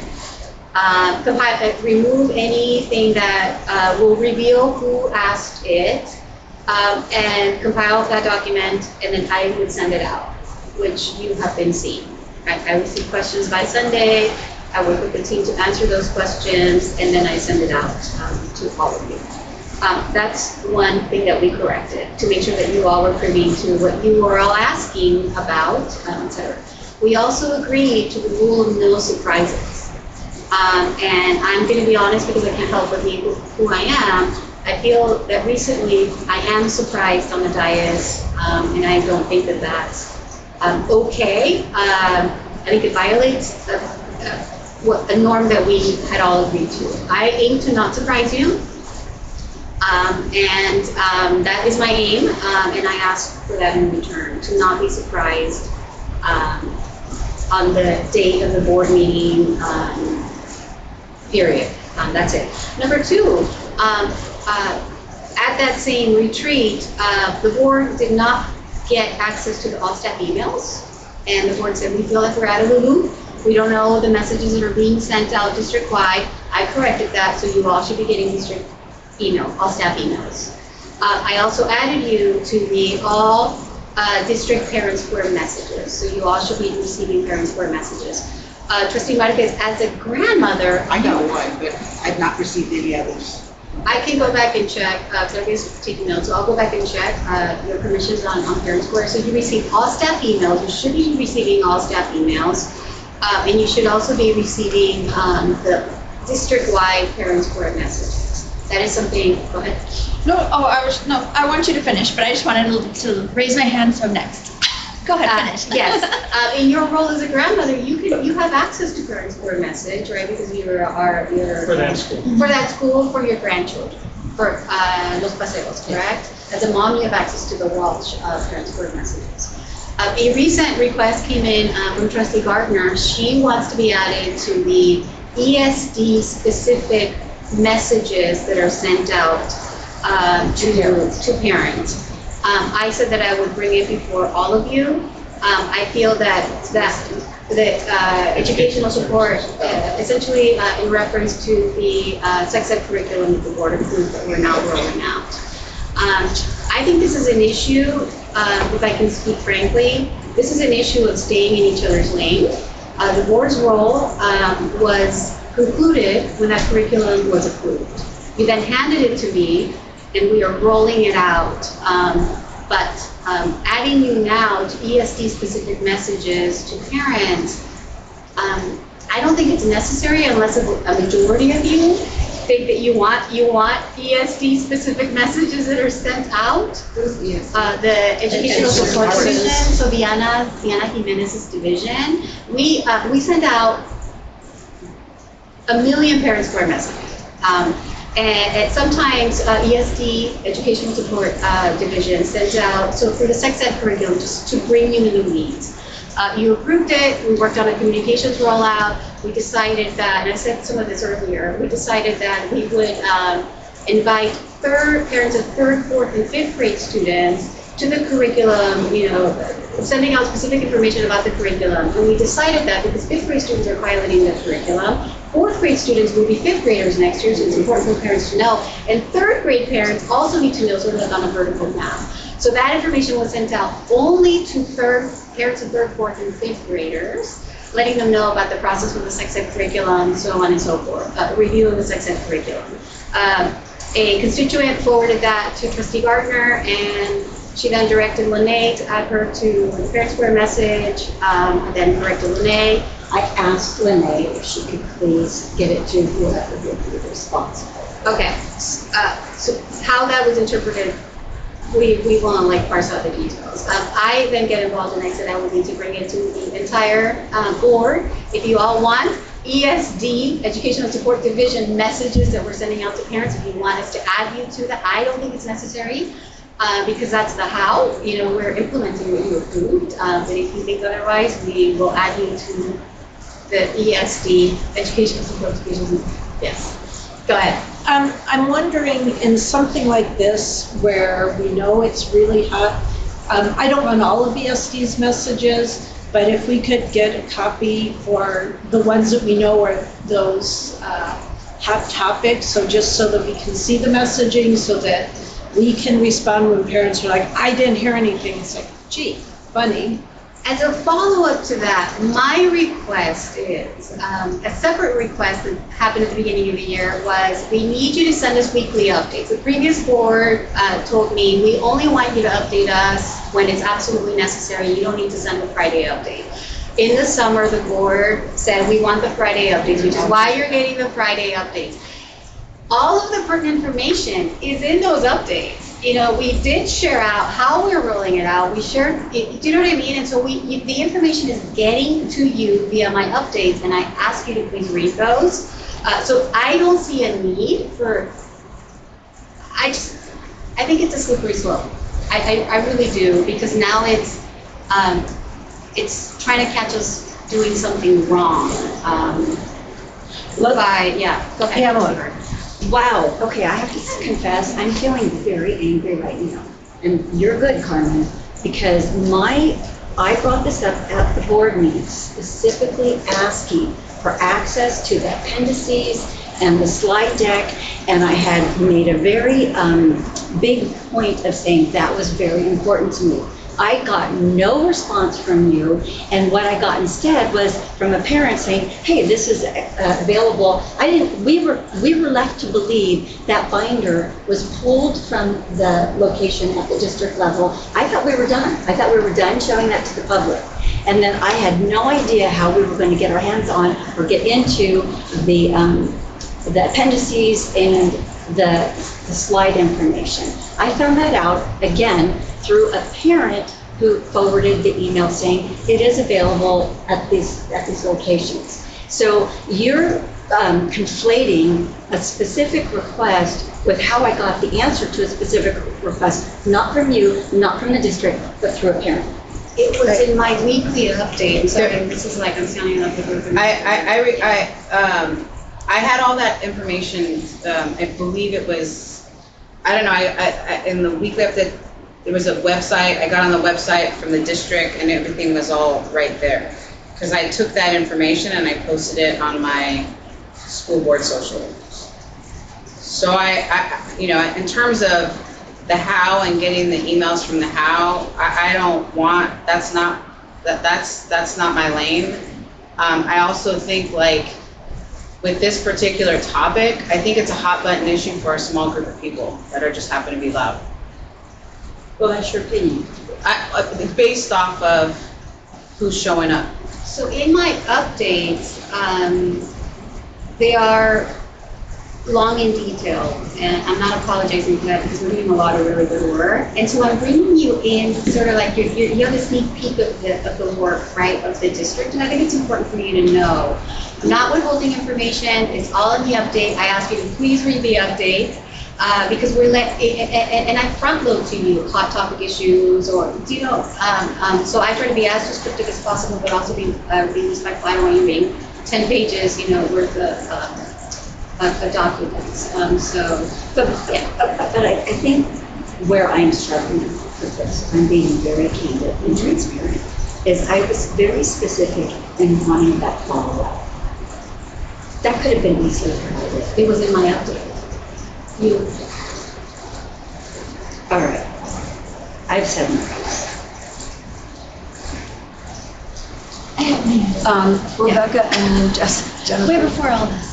remove anything that will reveal who asked it, and compile that document, and then I would send it out, which you have been seeing. I receive questions by Sunday, I work with the team to answer those questions, and then I send it out to all of you. That's one thing that we corrected, to make sure that you all were privy to what you were all asking about, etc. We also agreed to the rule of no surprises. And I'm going to be honest, because I can't help but be who I am. I feel that recently I am surprised on the dais, and I don't think that that's okay. I think it violates a norm that we had all agreed to. I aim to not surprise you. That is my aim, and I ask for that in return, to not be surprised on the date of the board meeting, period. That's it. Number two, at that same retreat, the board did not get access to the all staff emails, and the board said, we feel like we're out of the loop. We don't know the messages that are being sent out district-wide. I corrected that, so you all should be getting district all staff emails. I also added you to the all district parent square messages, so you all should be receiving parent square messages. Trustee Marquez, as a grandmother, I got one, but I've not received any others. I can go back and check, because I was taking notes, so I'll go back and check your permissions on parent square. So you receive all staff emails, you should be receiving all staff emails, and you should also be receiving the district-wide parent square messages. That is something, go ahead. I want you to finish, but I just wanted to raise my hand, so next. Go ahead, finish. Yes, in your role as a grandmother, you have access to parent square message, right? Because you're For that school. For that school, for your grandchildren, for Los Paseos, correct? As a mom, you have access to the Walsh parent square messages. A recent request came in from Trustee Gardner. She wants to be added to the ESD specific messages that are sent out to parents. I said that I would bring it before all of you. I feel that the educational support, essentially in reference to the sex ed curriculum that the board approved that we're now rolling out. I think this is an issue, if I can speak frankly, this is an issue of staying in each other's lane. The board's role was concluded when that curriculum was approved. You then handed it to me, and we are rolling it out. But adding you now to ESD-specific messages to parents, I don't think it's necessary unless a majority of you think that you want ESD specific messages that are sent out. The educational support division, so Diana Jimenez's division, we send out 1 million parent square messages. And sometimes ESD, Educational Support Division, sends out, so for the sex ed curriculum, just to bring you new leads. You approved it, we worked on a communications rollout, we decided that, and I said some of this earlier, we decided that we would invite parents of 3rd, 4th, and 5th grade students to the curriculum, sending out specific information about the curriculum. And we decided that because 5th grade students are piloting the curriculum, 4th grade students will be 5th graders next year, so it's important for parents to know. And 3rd grade parents also need to know, sort of like on a vertical map. So that information was sent out only to parents of 3rd, 4th, and 5th graders, letting them know about the process with the sex ed curriculum, so on and so forth, review of the sex ed curriculum. A constituent forwarded that to Trustee Gardner, and she then directed Lene to add her to the Parent Square message, then directed Lene. I asked Lene if she could please get it to whoever would be responsible. Okay, so how that was interpreted, we want to parse out the details. I then get involved and I said I would need to bring it to the entire board. If you all want ESD, Educational Support Division messages that we're sending out to parents, if you want us to add you to that, I don't think it's necessary. Because that's the how, we're implementing what you approved. But if you think otherwise, we will add you to the ESD, Educational Support Division. Yes, go ahead. I'm wondering, in something like this, where we know it's really hot, I don't run all of ESD's messages, but if we could get a copy for the ones that we know are those hot topics, so just so that we can see the messaging, so that we can respond when parents are like, I didn't hear anything. It's like, gee, funny. As a follow-up to that, my request is, a separate request that happened at the beginning of the year was, we need you to send us weekly updates. The previous board told me, we only want you to update us when it's absolutely necessary. You don't need to send a Friday update. In the summer, the board said, we want the Friday updates, which is why you're getting the Friday updates. All of the pertinent information is in those updates. We did share out how we're rolling it out. We shared, do you know what I mean? And so the information is getting to you via my updates, and I ask you to please read those. So I don't see a need for, I think it's a slippery slope. I really do, because now it's trying to catch us doing something wrong. Go ahead. Pamela. Wow, okay, I have to confess, I'm feeling very angry right now. And you're good, Carmen, because I brought this up at the board meeting, specifically asking for access to the appendices and the slide deck, and I had made a very big point of saying that was very important to me. I got no response from you, and what I got instead was from a parent saying, hey, this is available. We were left to believe that binder was pulled from the location at the district level. I thought we were done. I thought we were done showing that to the public. And then I had no idea how we were going to get our hands on or get into the appendices and the slide information. I found that out, again, through a parent who forwarded the email saying it is available at these locations. So you're conflating a specific request with how I got the answer to a specific request, not from you, not from the district, but through a parent. It was in my weekly update. Sorry, this is like I'm sounding like a broken record. I had all that information, I believe it was, I don't know, I in the weekly update, there was a website, I got on the website from the district and everything was all right there. Because I took that information and I posted it on my school board social. So in terms of the how and getting the emails from the how, I don't want, that's not my lane. I also think with this particular topic, I think it's a hot button issue for a small group of people that are just happen to be loud. Well, that's your opinion. Based off of who's showing up. So in my updates, they are long and detailed, and I'm not apologizing for that because we're doing a lot of really good work. And so I'm bringing you in sort of like you have a sneak peek of the work, right, of the district. And I think it's important for you to know, I'm not withholding information. It's all in the update. I ask you to please read the update. Because and I front load to you hot topic issues or, you know, so I try to be as descriptive as possible, but also be respectful. I don't want you reading 10 pages, you know, worth of documents. But I think where I'm struggling with this, I'm being very candid and transparent, is I was very specific in wanting that follow-up. That could have been easily provided. It was in my update. All right. I've said my piece. Rebecca and Jennifer. Way before all this.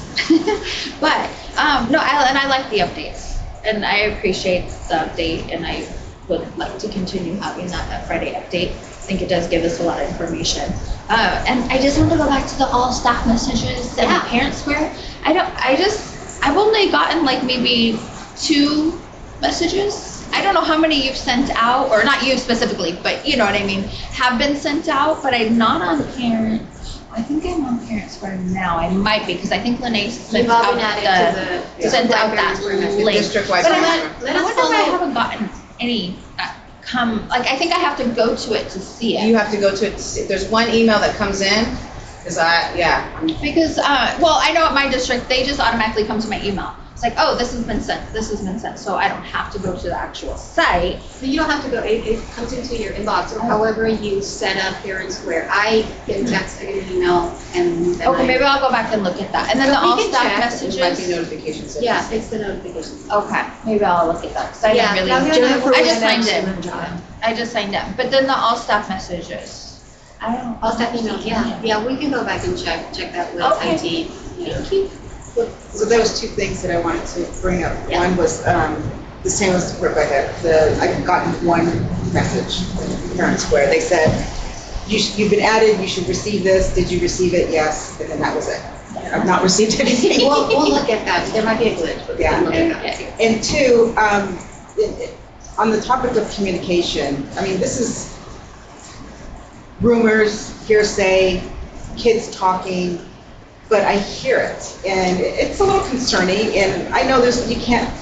But, no, I like the updates, and I appreciate the update, and I would like to continue having that Friday update. I think it does give us a lot of information. And I just want to go back to the all staff messages and the parent square. I've only gotten like maybe 2 messages. I don't know how many you've sent out, or not you specifically, but you know what I mean, have been sent out, but I'm not on parent. I think I'm on Parent Square now. I might be, because I think Lene sent out sent out that link. District-wide But I parent wonder why I haven't gotten any I think I have to go to it to see it. You have to go to it, there's one email that comes in, because Because, well, I know at my district, they just automatically come to my email. It's like, oh, this has been sent, so I don't have to go to the actual site. So you don't have to go, it comes into your inbox, or however you set up Parent Square. I get a text, I get an email, and then Okay, maybe I'll go back and look at that. And then the We all can staff check. messages. it might be notifications. Yeah, it's the notifications. Okay, maybe I'll look at that, because I Yeah, didn't now really. you're Jennifer I was just signed next, in. and then John. I just signed in, but then the all staff messages. I don't. All staff email, yeah, we can go back and check that with Okay. IT. Yeah. Thank you. So there was 2 things that I wanted to bring up. Yeah. One was the same as Rebecca. I've gotten one message from Parent Square. They said, you've been added, you should receive this. Did you receive it? Yes. And then that was it. I've not received anything. We'll look at that. There might be a glitch, but we can look at that. And 2, on the topic of communication, I mean, this is rumors, hearsay, kids talking, but I hear it, and it's a little concerning, and I know you can't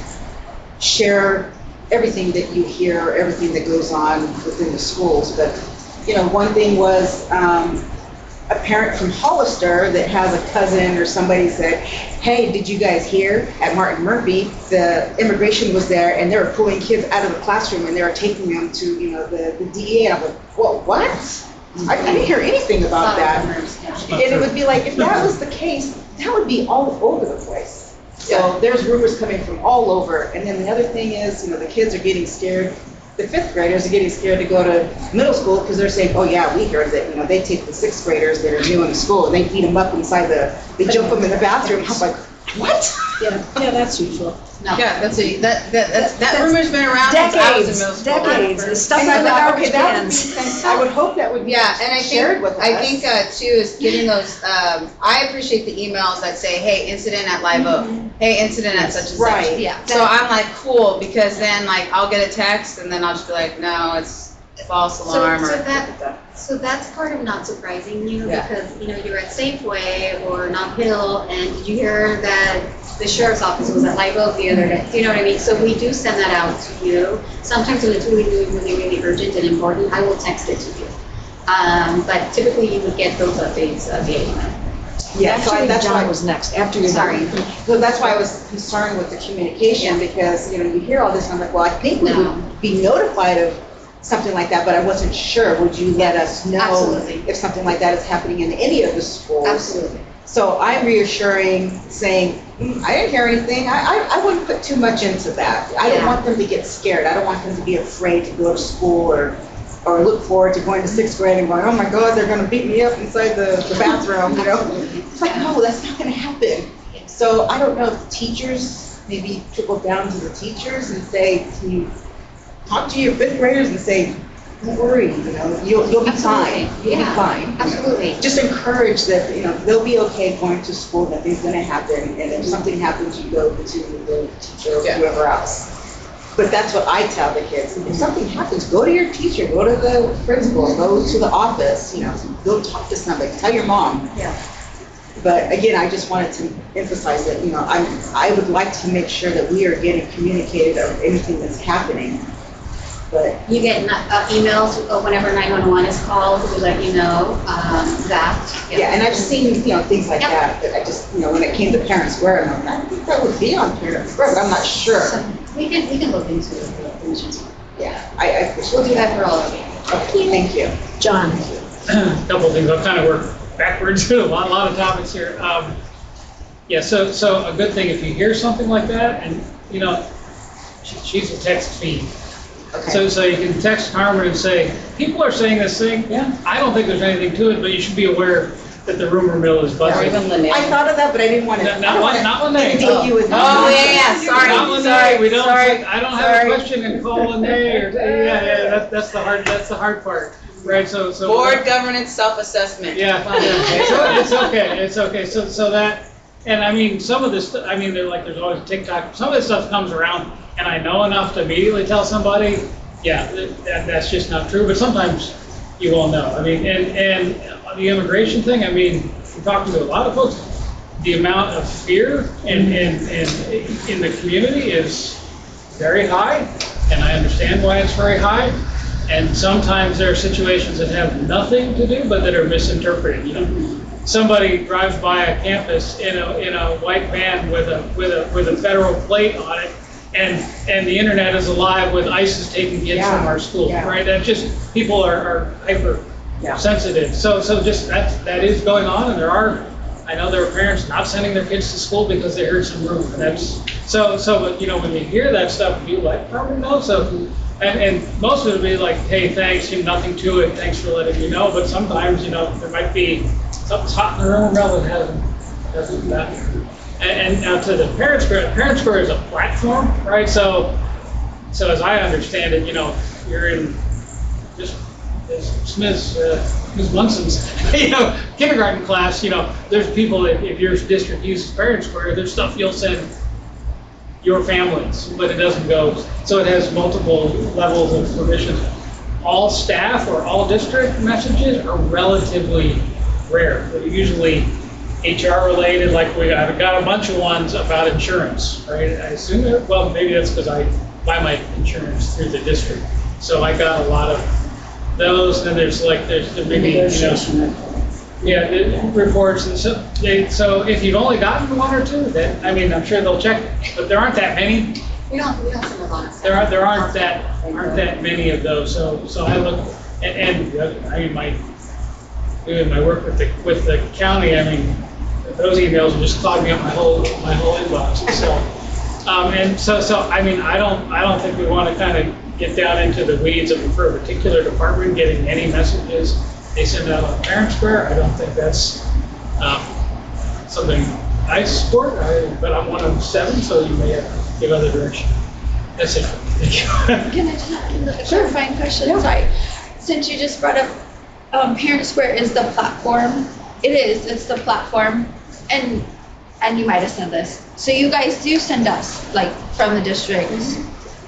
share everything that you hear, everything that goes on within the schools, but, you know, one thing was a parent from Hollister that has a cousin or somebody said, hey, did you guys hear at Martin Murphy, the immigration was there, and they were pulling kids out of the classroom, and they were taking them to, you know, the DEA, and I'm like, well, what? I didn't hear anything about that. And it would be like, if that was the case, that would be all over the place. So there's rumors coming from all over. And then the other thing is, you know, the kids are getting scared. The 5th graders are getting scared to go to middle school because they're saying, oh yeah, we heard that, you know, they take the 6th graders that are new in the school and they beat them up inside they jump them in the bathroom. I'm like, what? Yeah, that's usual. Yeah, that rumor's been around since I was in middle school. Decades, it's stuff And in I the thought, garbage okay, that would be cans. fantastic. I would hope that would be Yeah, and shared with us. I think too is getting those, I appreciate the emails that say, hey, incident at Live Oak, hey, incident at such and such. Right. Yeah. So I'm like, cool, because then like I'll get a text and then I'll just be like, no, it's false alarm or. So that's part of not surprising you, Yeah. because, you know, you're at Safeway or Nob Hill, and did you hear that the sheriff's office was at Live Oak the other day? Do you know what I mean? So we do send that out to you. Sometimes when it's really urgent and important, I will text it to you. But typically you would get those updates via email. Yeah, so Actually, that's why. John was next, after you. Sorry. So that's why I was concerned with the communication, because, you know, you hear all this, and I'm like, well, I think we No. would be notified of something like that, but I wasn't sure. Would you let us know Absolutely. if something like that is happening in any of the schools? Absolutely. So I'm reassuring, saying, I didn't hear anything. I wouldn't put too much into that. I don't Yeah. want them to get scared. I don't want them to be afraid to go to school or look forward to going to 6th grade and going, oh my God, they're gonna beat me up inside the bathroom, you know? It's like, no, that's not gonna happen. So I don't know if teachers, maybe trickle down to the teachers and say, can you talk to your 5th graders and say, don't worry, you'll be fine, you'll be Yeah. fine. Absolutely. Just encourage that, they'll be okay going to school, nothing's gonna happen, and if something happens, you go to the teacher or whoever else. But that's what I tell the kids, if something happens, go to your teacher, go to the principal, go to the office, go talk to somebody, tell your mom. Yeah. But again, I just wanted to emphasize that, I would like to make sure that we are getting communicated of anything that's happening. But You get emails whenever 911 is called, we let you know that. yeah, and I've seen, things like Yep. that I just, when it came to Parent Square, I'm like, I think that would be on Parent Square, but I'm not sure. So we can look into it. Yeah, I appreciate We'll do that for all of you. Okay, thank you. John? Couple of things, I'll kind of work backwards, a lot of topics here. Yeah, so a good thing, if you hear something like that, and, she's a text feed. Okay. So you can text Carmen and say, people are saying this thing, I don't think there's anything to it, but you should be aware that the rumor mill is buzzing. I thought of that, but I didn't want to. Not Lene. Take you with. Oh, yeah, sorry, Not Lene, sorry, we don't, sorry, I don't have sorry. a question and call Lene, or, that's the hard part, right, so. Board governance self-assessment. Yeah, it's okay, so that, and I mean, some of this, there's always TikTok, some of this stuff comes around, and I know enough to immediately tell somebody, that's just not true, but sometimes you won't know. I mean, and the immigration thing, I'm talking to a lot of folks, the amount of fear in the community is very high, and I understand why it's very high. And sometimes there are situations that have nothing to do, but that are misinterpreted. Somebody drives by a campus in a white van with a federal plate on it, and the internet is alive with ISIS taking kids from our schools, right? That just, people are hyper sensitive. So just that is going on, and I know there are parents not sending their kids to school because they heard some rumor. That's so when you hear that stuff, you probably know. So and most of it will be like, hey, thanks, nothing to it, thanks for letting me know. But sometimes there might be something's hot in the rumor mill that hasn't gotten. And now to the Parent Square is a platform, right? So as I understand it, you're in just Ms. Munson's, kindergarten class, there's people, if your district uses Parent Square, there's stuff you'll send your families, but it doesn't go, so it has multiple levels of permission. All staff or all district messages are relatively rare. They're usually HR related, like I've got a bunch of ones about insurance, right? I assume maybe that's because I buy my insurance through the district. So I got a lot of those, and there's maybe, reports, and so if you've only gotten one or two, then, I'm sure they'll check, but there aren't that many. We don't send a lot of stuff. There aren't that many of those, so I look, and my work with the county, those emails are just clogging up my whole inbox. So I don't think we want to kind of get down into the weeds for a particular department getting any messages they send out on Parent Square. I don't think that's something I support, but I'm one of 7, so you may have to give other direction. That's it. Thank you. Can I just ask a clarifying question? Sorry. Since you just brought up Parent Square is the platform. It's the platform. And you might have said this. So you guys do send us, from the district,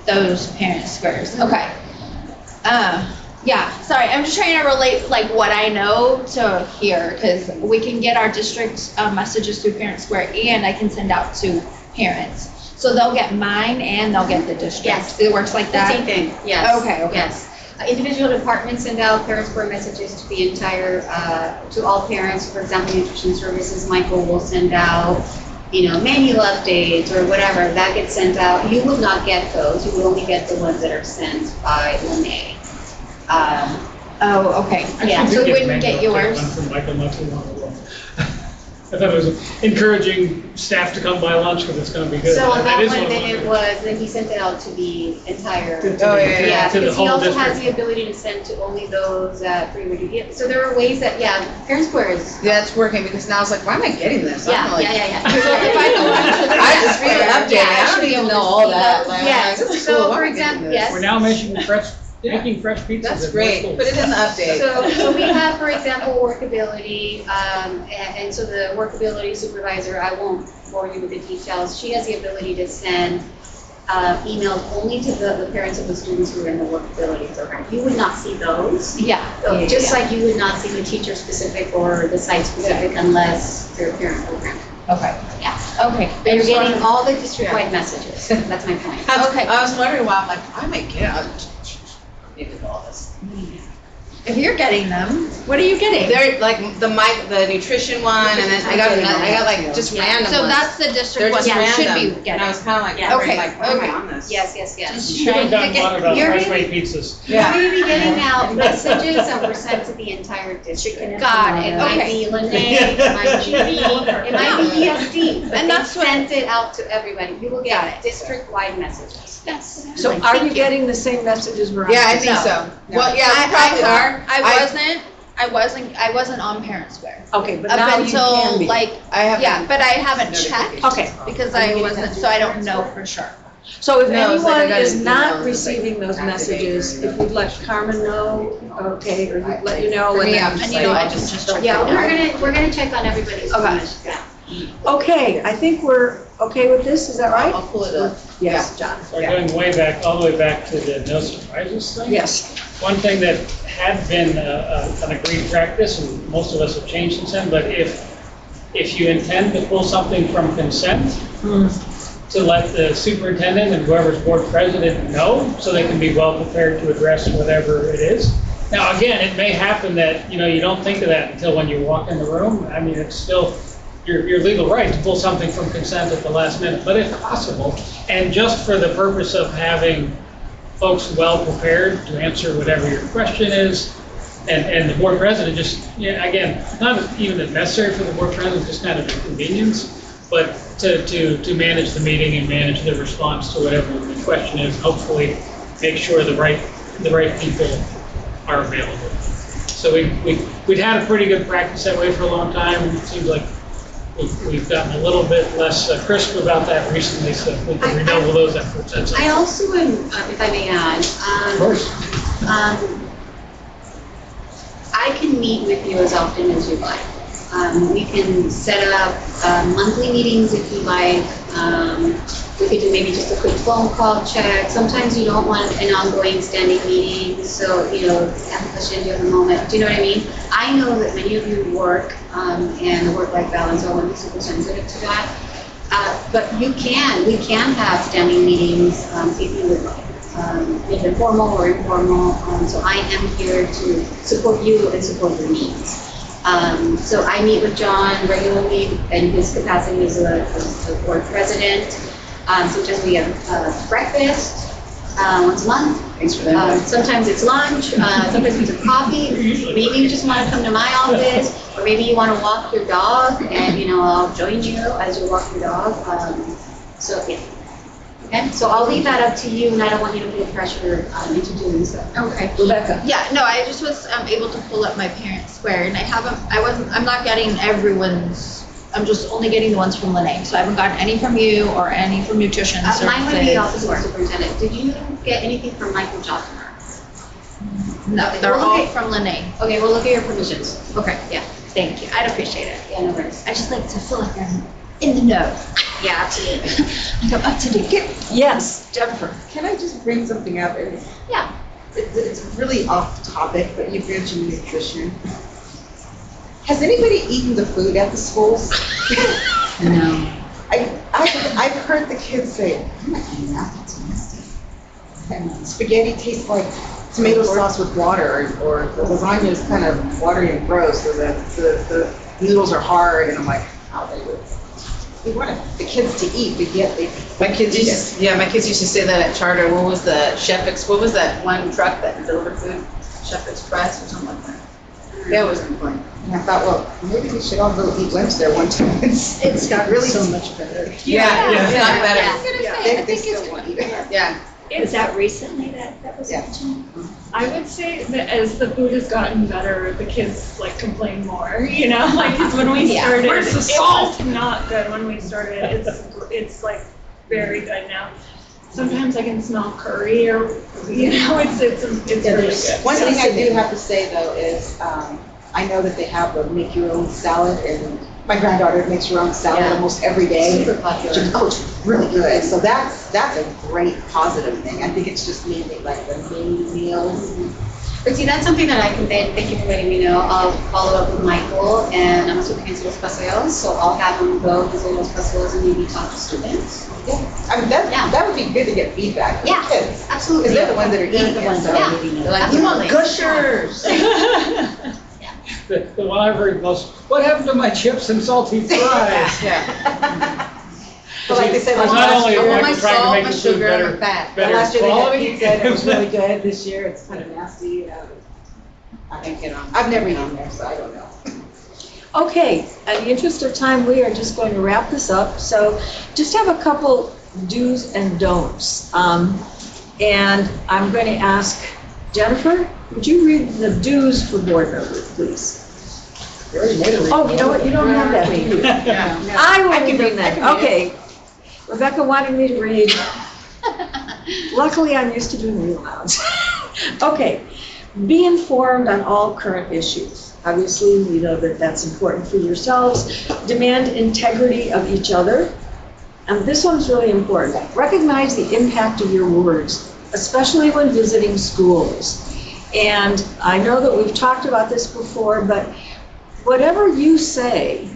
those Parent Squares. Okay. Sorry. I'm just trying to relate, what I know to here, because we can get our district messages through Parent Square, and I can send out to parents. So they'll get mine and they'll get the district. Yes. It works like that? The same thing, yes. Okay. Yes. Individual departments send out Parent Square messages to the entire, to all parents. For example, Nutrition Services, Michael will send out, manual updates or whatever. That gets sent out. You will not get those. You will only get the ones that are sent by Lene. Oh, okay. Yeah, so we wouldn't get yours. One from Michael not too long ago. I thought it was encouraging staff to come buy lunch because it's going to be good. So on that is one, what then it was, then he sent it out to the entire. To the Because he whole also has district. the ability to send to only those free would you So there are ways that, Parent Square is. That's working, because now I was like, why am I getting this? I'm Yeah. I just read an update, I don't even know all that. Like, Yes, this is so cool, why for am I getting example, this? yes. We're now making making fresh pizzas. That's at great. Michael's. Put it in the update. So we have, for example, workability, and so the workability supervisor, I won't bore you with the details. She has the ability to send emails only to the parents of the students who are in the workability program. You would not see those. Yeah. So just like you would not see the teacher specific or the site specific unless they're a parent program. Okay. Yeah. Okay. But you're getting all the district-wide messages. That's my point. Okay. I was wondering why, I'm like, I might get out. Maybe all this. If you're getting them, what are you getting? They're like the nutrition one, and then I got like just Yeah. random So ones. that's the They're district one just you should random. be And I getting. was kind of like, Yeah. Okay, like, why am I okay. on this? Yes, yes, yes. Just Should have trying to done one get, about you're fresh gonna- made pizzas. Yeah. We're going to be getting out messages that were sent to the entire district. Got it, It might okay. be Lene, it might be me, it might be ESD, but And they that's what- sent it out to everybody. You will Got get it. district-wide messages. Yes. So Like, are thank you you. getting the same messages we're on? Yeah, I think No. so. Well, yeah, we I probably are. I wasn't on Parent Square. Okay, but Up now you until can be. like, I have. yeah, but I haven't checked Okay, because I wasn't, so I don't know for sure. so if No, it's like I anyone got is an not email, it's like receiving those activate messages, or, if you'd let Carmen know, okay, or you'd let you know. For and me, then- I'm And you know, I just checked. Yeah, we're gonna check on everybody's Okay. permissions. Yeah. Okay, I think we're okay with this, is that right? I'll pull it up. Yes, John. We're going way back, all the way back to the no surprises thing. Yes. One thing that had been an agreed practice, and most of us have changed since then, but if you intend to pull something from consent, to let the superintendent and whoever's board president know, so they can be well prepared to address whatever it is. Now, again, it may happen that, you don't think of that until when you walk in the room. I mean, it's still your legal right to pull something from consent at the last minute, but if possible, and just for the purpose of having folks well prepared to answer whatever your question is, and the board president just, again, not even as necessary for the board president, just kind of a convenience, but to manage the meeting and manage the response to whatever the question is, hopefully make sure the right people are available. So we'd had a pretty good practice that way for a long time. It seems like we've gotten a little bit less crisp about that recently, so if we can redouble those efforts. That's I also am, if I may add, Of course. I can meet with you as often as you'd like. We can set up monthly meetings if you like. We could do maybe just a quick phone call check. Sometimes you don't want an ongoing standing meeting, so, have a question do in the moment. Do you know what I mean? I know that many of you work, and the work-life balance, I want to be super sensitive to that. But we can have standing meetings, if you would like, either formal or informal. So I am here to support you and support your needs. So I meet with John regularly in his capacity as a board president. Sometimes we have breakfast once a month. Thanks for that. Sometimes it's lunch, sometimes it's a coffee. Maybe you just want to come to my office, or maybe you want to walk your dog, and I'll join you as you walk your dog. So yeah. Okay, so I'll leave that up to you, and I don't want you to feel pressure into doing so. Okay. Rebecca? Yeah, no, I just was able to pull up my Parent Square, and I'm not getting everyone's, I'm just only getting the ones from Lene. So I haven't gotten any from you or any from nutrition services. Mine would be Office of Superintendent. Did you get anything from Michael Johnson? No, Okay, they're we'll all look at- from Lene. Okay, we'll look at your permissions. Okay, Yeah. thank you. I'd appreciate it. Yeah, no worries. I just like to feel like I'm in the know. Yeah, absolutely. Like I'm up to date. Yes, Jennifer. Can I just bring something up? Yeah. It's really off topic, but you mentioned nutrition. Has anybody eaten the food at the schools? No. I've heard the kids say, I'm not eating that, that's nasty. And spaghetti tastes like tomato sauce with water, or the lasagna is kind of watery and gross, or the noodles are hard, and I'm like, how they would. We want the kids to eat, but yet they. My kids used to say that at Charter. What was what was that one truck that delivered food? Chef Express or something like that. That was important. And I thought, well, maybe we should all go eat lunch there one time. It's got really so much better. Yeah, it's not Yeah. better. I was gonna say, I They think still it's. want to eat it. Yeah. Was that recently that was Yeah. mentioned? I would say that as the food has gotten better, the kids complain more, like 'cause when we Yeah. started, Where's the it salt? was not good when we started. It's very good now. sometimes I can smell curry or, it's really good. One thing I do have to say though is, I know that they have the make your own salad, and my granddaughter makes her own salad Yeah. almost every day. Super popular. Oh, it's really good. So that's a great positive thing. I think it's just mainly like the main meals. But see, that's something that I can, thank you for letting me know. I'll follow up with Michael, and I'm also Los Paseos, so I'll have him go visit Los Paseos and maybe talk to students. I mean, that would be good to get feedback from Yeah. the kids. Absolutely. Because they're the ones that are They're eating the it. ones so- that are eating They're it. like, You want "Like, gushers? The one I've heard most, what happened to my chips and salty fries? Yeah. But like they said, It's well, not last only year- I want my like trying to salt, make my the food sugar, and better, my fat. better last year they had quality. pizza and it was really good. This year it's kind of nasty. I think it on. I've never eaten there, so I don't know. Okay, in the interest of time, we are just going to wrap this up. So just have a couple do's and don'ts. And I'm going to ask Jennifer, would you read the do's for board members, please? Oh, you know what, you don't have that, do you? Yeah. I will I read can them read- I then. can read Okay. Rebecca wanted me to read. Luckily, I'm used to doing read alouds. Okay. Be informed on all current issues. Obviously, you know that that's important for yourselves. Demand integrity of each other. And this one's really important. Recognize the impact of your words, especially when visiting schools. And I know that we've talked about this before, but whatever you say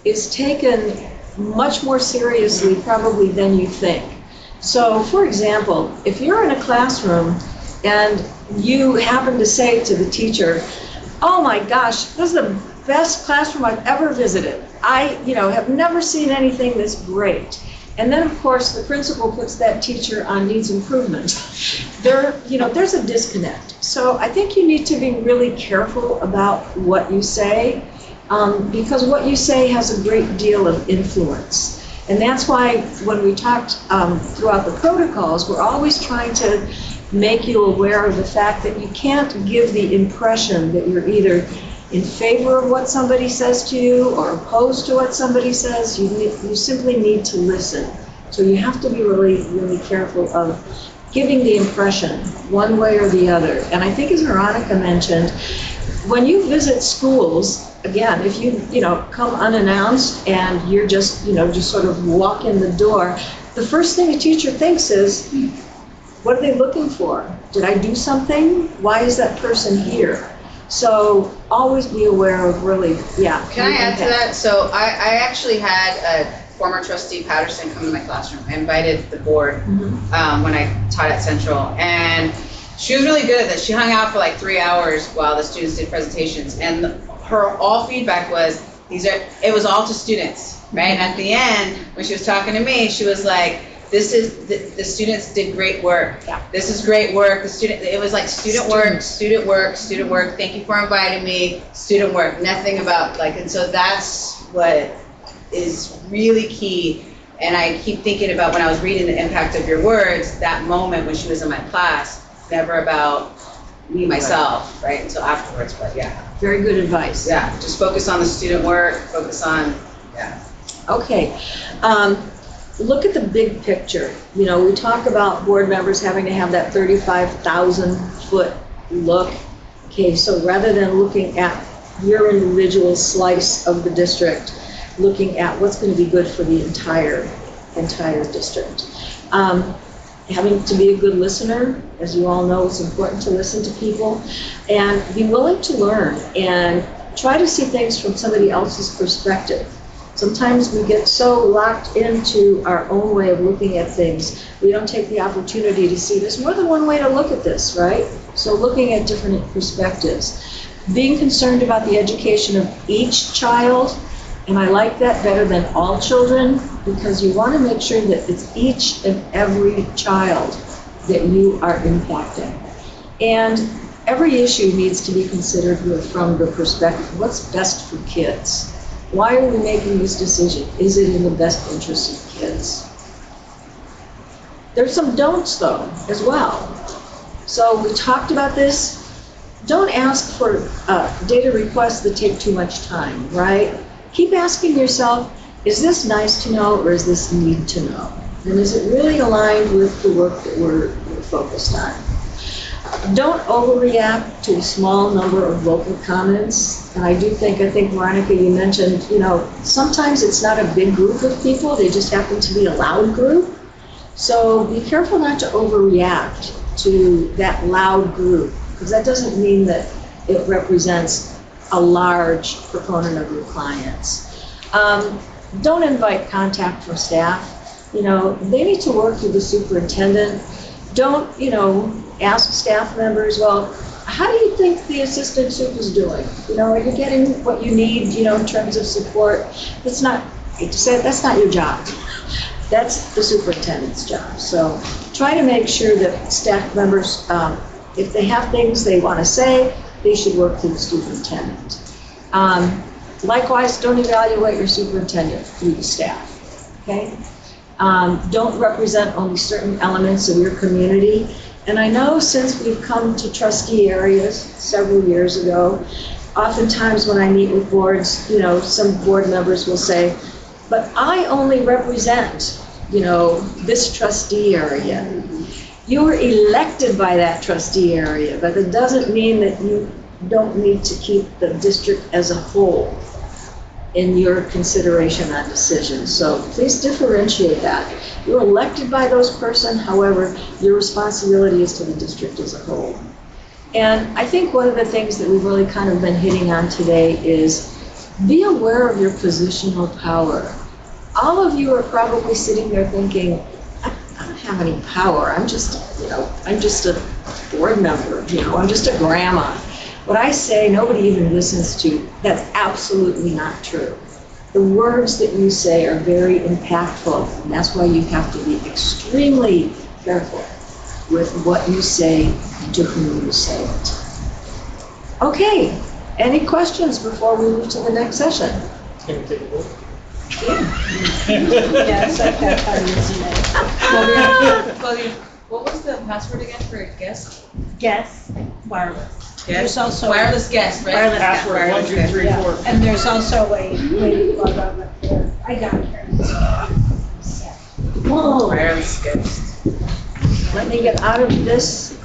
is taken much more seriously probably than you think. So, for example, if you're in a classroom and you happen to say to the teacher, "Oh my gosh, this is the best classroom I've ever visited. I, have never seen anything this great." And then, of course, the principal puts that teacher on needs improvement. There's a disconnect. So I think you need to be really careful about what you say, because what you say has a great deal of influence. And that's why when we talked throughout the protocols, we're always trying to make you aware of the fact that you can't give the impression that you're either in favor of what somebody says to you or opposed to what somebody says. You simply need to listen. So you have to be really, really careful of giving the impression one way or the other. And I think, as Veronica mentioned, when you visit schools, again, if you come unannounced and you're just sort of walk in the door, the first thing a teacher thinks is, what are they looking for? Did I do something? Why is that person here? So always be aware of really, Can I add to that? So I actually had a former trustee, Patterson, come to my classroom. I invited the board when I taught at Central, and she was really good at this. She hung out for like 3 hours while the students did presentations, and her all feedback was, it was all to students, right? And at the end, when she was talking to me, she was like, the students did great work. Yeah. This is great work. It was like student work, student work, student work. Thank you for inviting me. Student work. Nothing about and so that's what is really key. And I keep thinking about when I was reading the impact of your words, that moment when she was in my class, never about me, myself, right? Until afterwards, but yeah. very good advice. Yeah, just focus on the student work, focus on, Okay. Look at the big picture. We talk about board members having to have that 35,000-foot look. Okay, so rather than looking at your individual slice of the district, looking at what's going to be good for the entire district. Having to be a good listener, as you all know, it's important to listen to people, and be willing to learn and try to see things from somebody else's perspective. Sometimes we get so locked into our own way of looking at things, we don't take the opportunity to see there's more than one way to look at this, right? So looking at different perspectives. Being concerned about the education of each child, and I like that better than all children, because you want to make sure that it's each and every child that you are impacting. And every issue needs to be considered from the perspective, what's best for kids? Why are we making this decision? Is it in the best interest of kids? There's some don'ts, though, as well. So we talked about this. Don't ask for data requests that take too much time, right? Keep asking yourself, is this nice to know or is this need to know? And is it really aligned with the work that we're focused on? Don't overreact to a small number of vocal comments. And I think Veronica, you mentioned, sometimes it's not a big group of people, they just happen to be a loud group. So be careful not to overreact to that loud group, because that doesn't mean that it represents a large proponent of your clients. Don't invite contact from staff. They need to work with the superintendent. Don't, ask staff members, well, how do you think the assistant soup is doing? Are you getting what you need, in terms of support? That's not your job. That's the superintendent's job. So try to make sure that staff members, if they have things they want to say, they should work with the superintendent. Likewise, don't evaluate your superintendent through the staff, okay? Don't represent only certain elements of your community. And I know since we've come to trustee areas several years ago, oftentimes when I meet with boards, some board members will say, but I only represent, this trustee area. You were elected by that trustee area, but it doesn't mean that you don't need to keep the district as a whole in your consideration on decisions. So please differentiate that. You're elected by those person, however, your responsibility is to the district as a whole. And I think one of the things that we've really kind of been hitting on today is be aware of your positional power. All of you are probably sitting there thinking, I don't have any power. I'm just a board member, I'm just a grandma. What I say, nobody even listens to. That's absolutely not true. The words that you say are very impactful, and that's why you have to be extremely careful with what you say and to whom you say it. Okay, any questions before we move to the next session? Can we take a vote? Yes, I've got time, Claudia, what was the password again for guest? Guess wireless. Yes. There's also Wireless guest, right? Wireless guest. Password, 1, 2, 3, 4. And there's also a way to plug on up there. I got it here. Whoa, Wireless guest. let me get out of this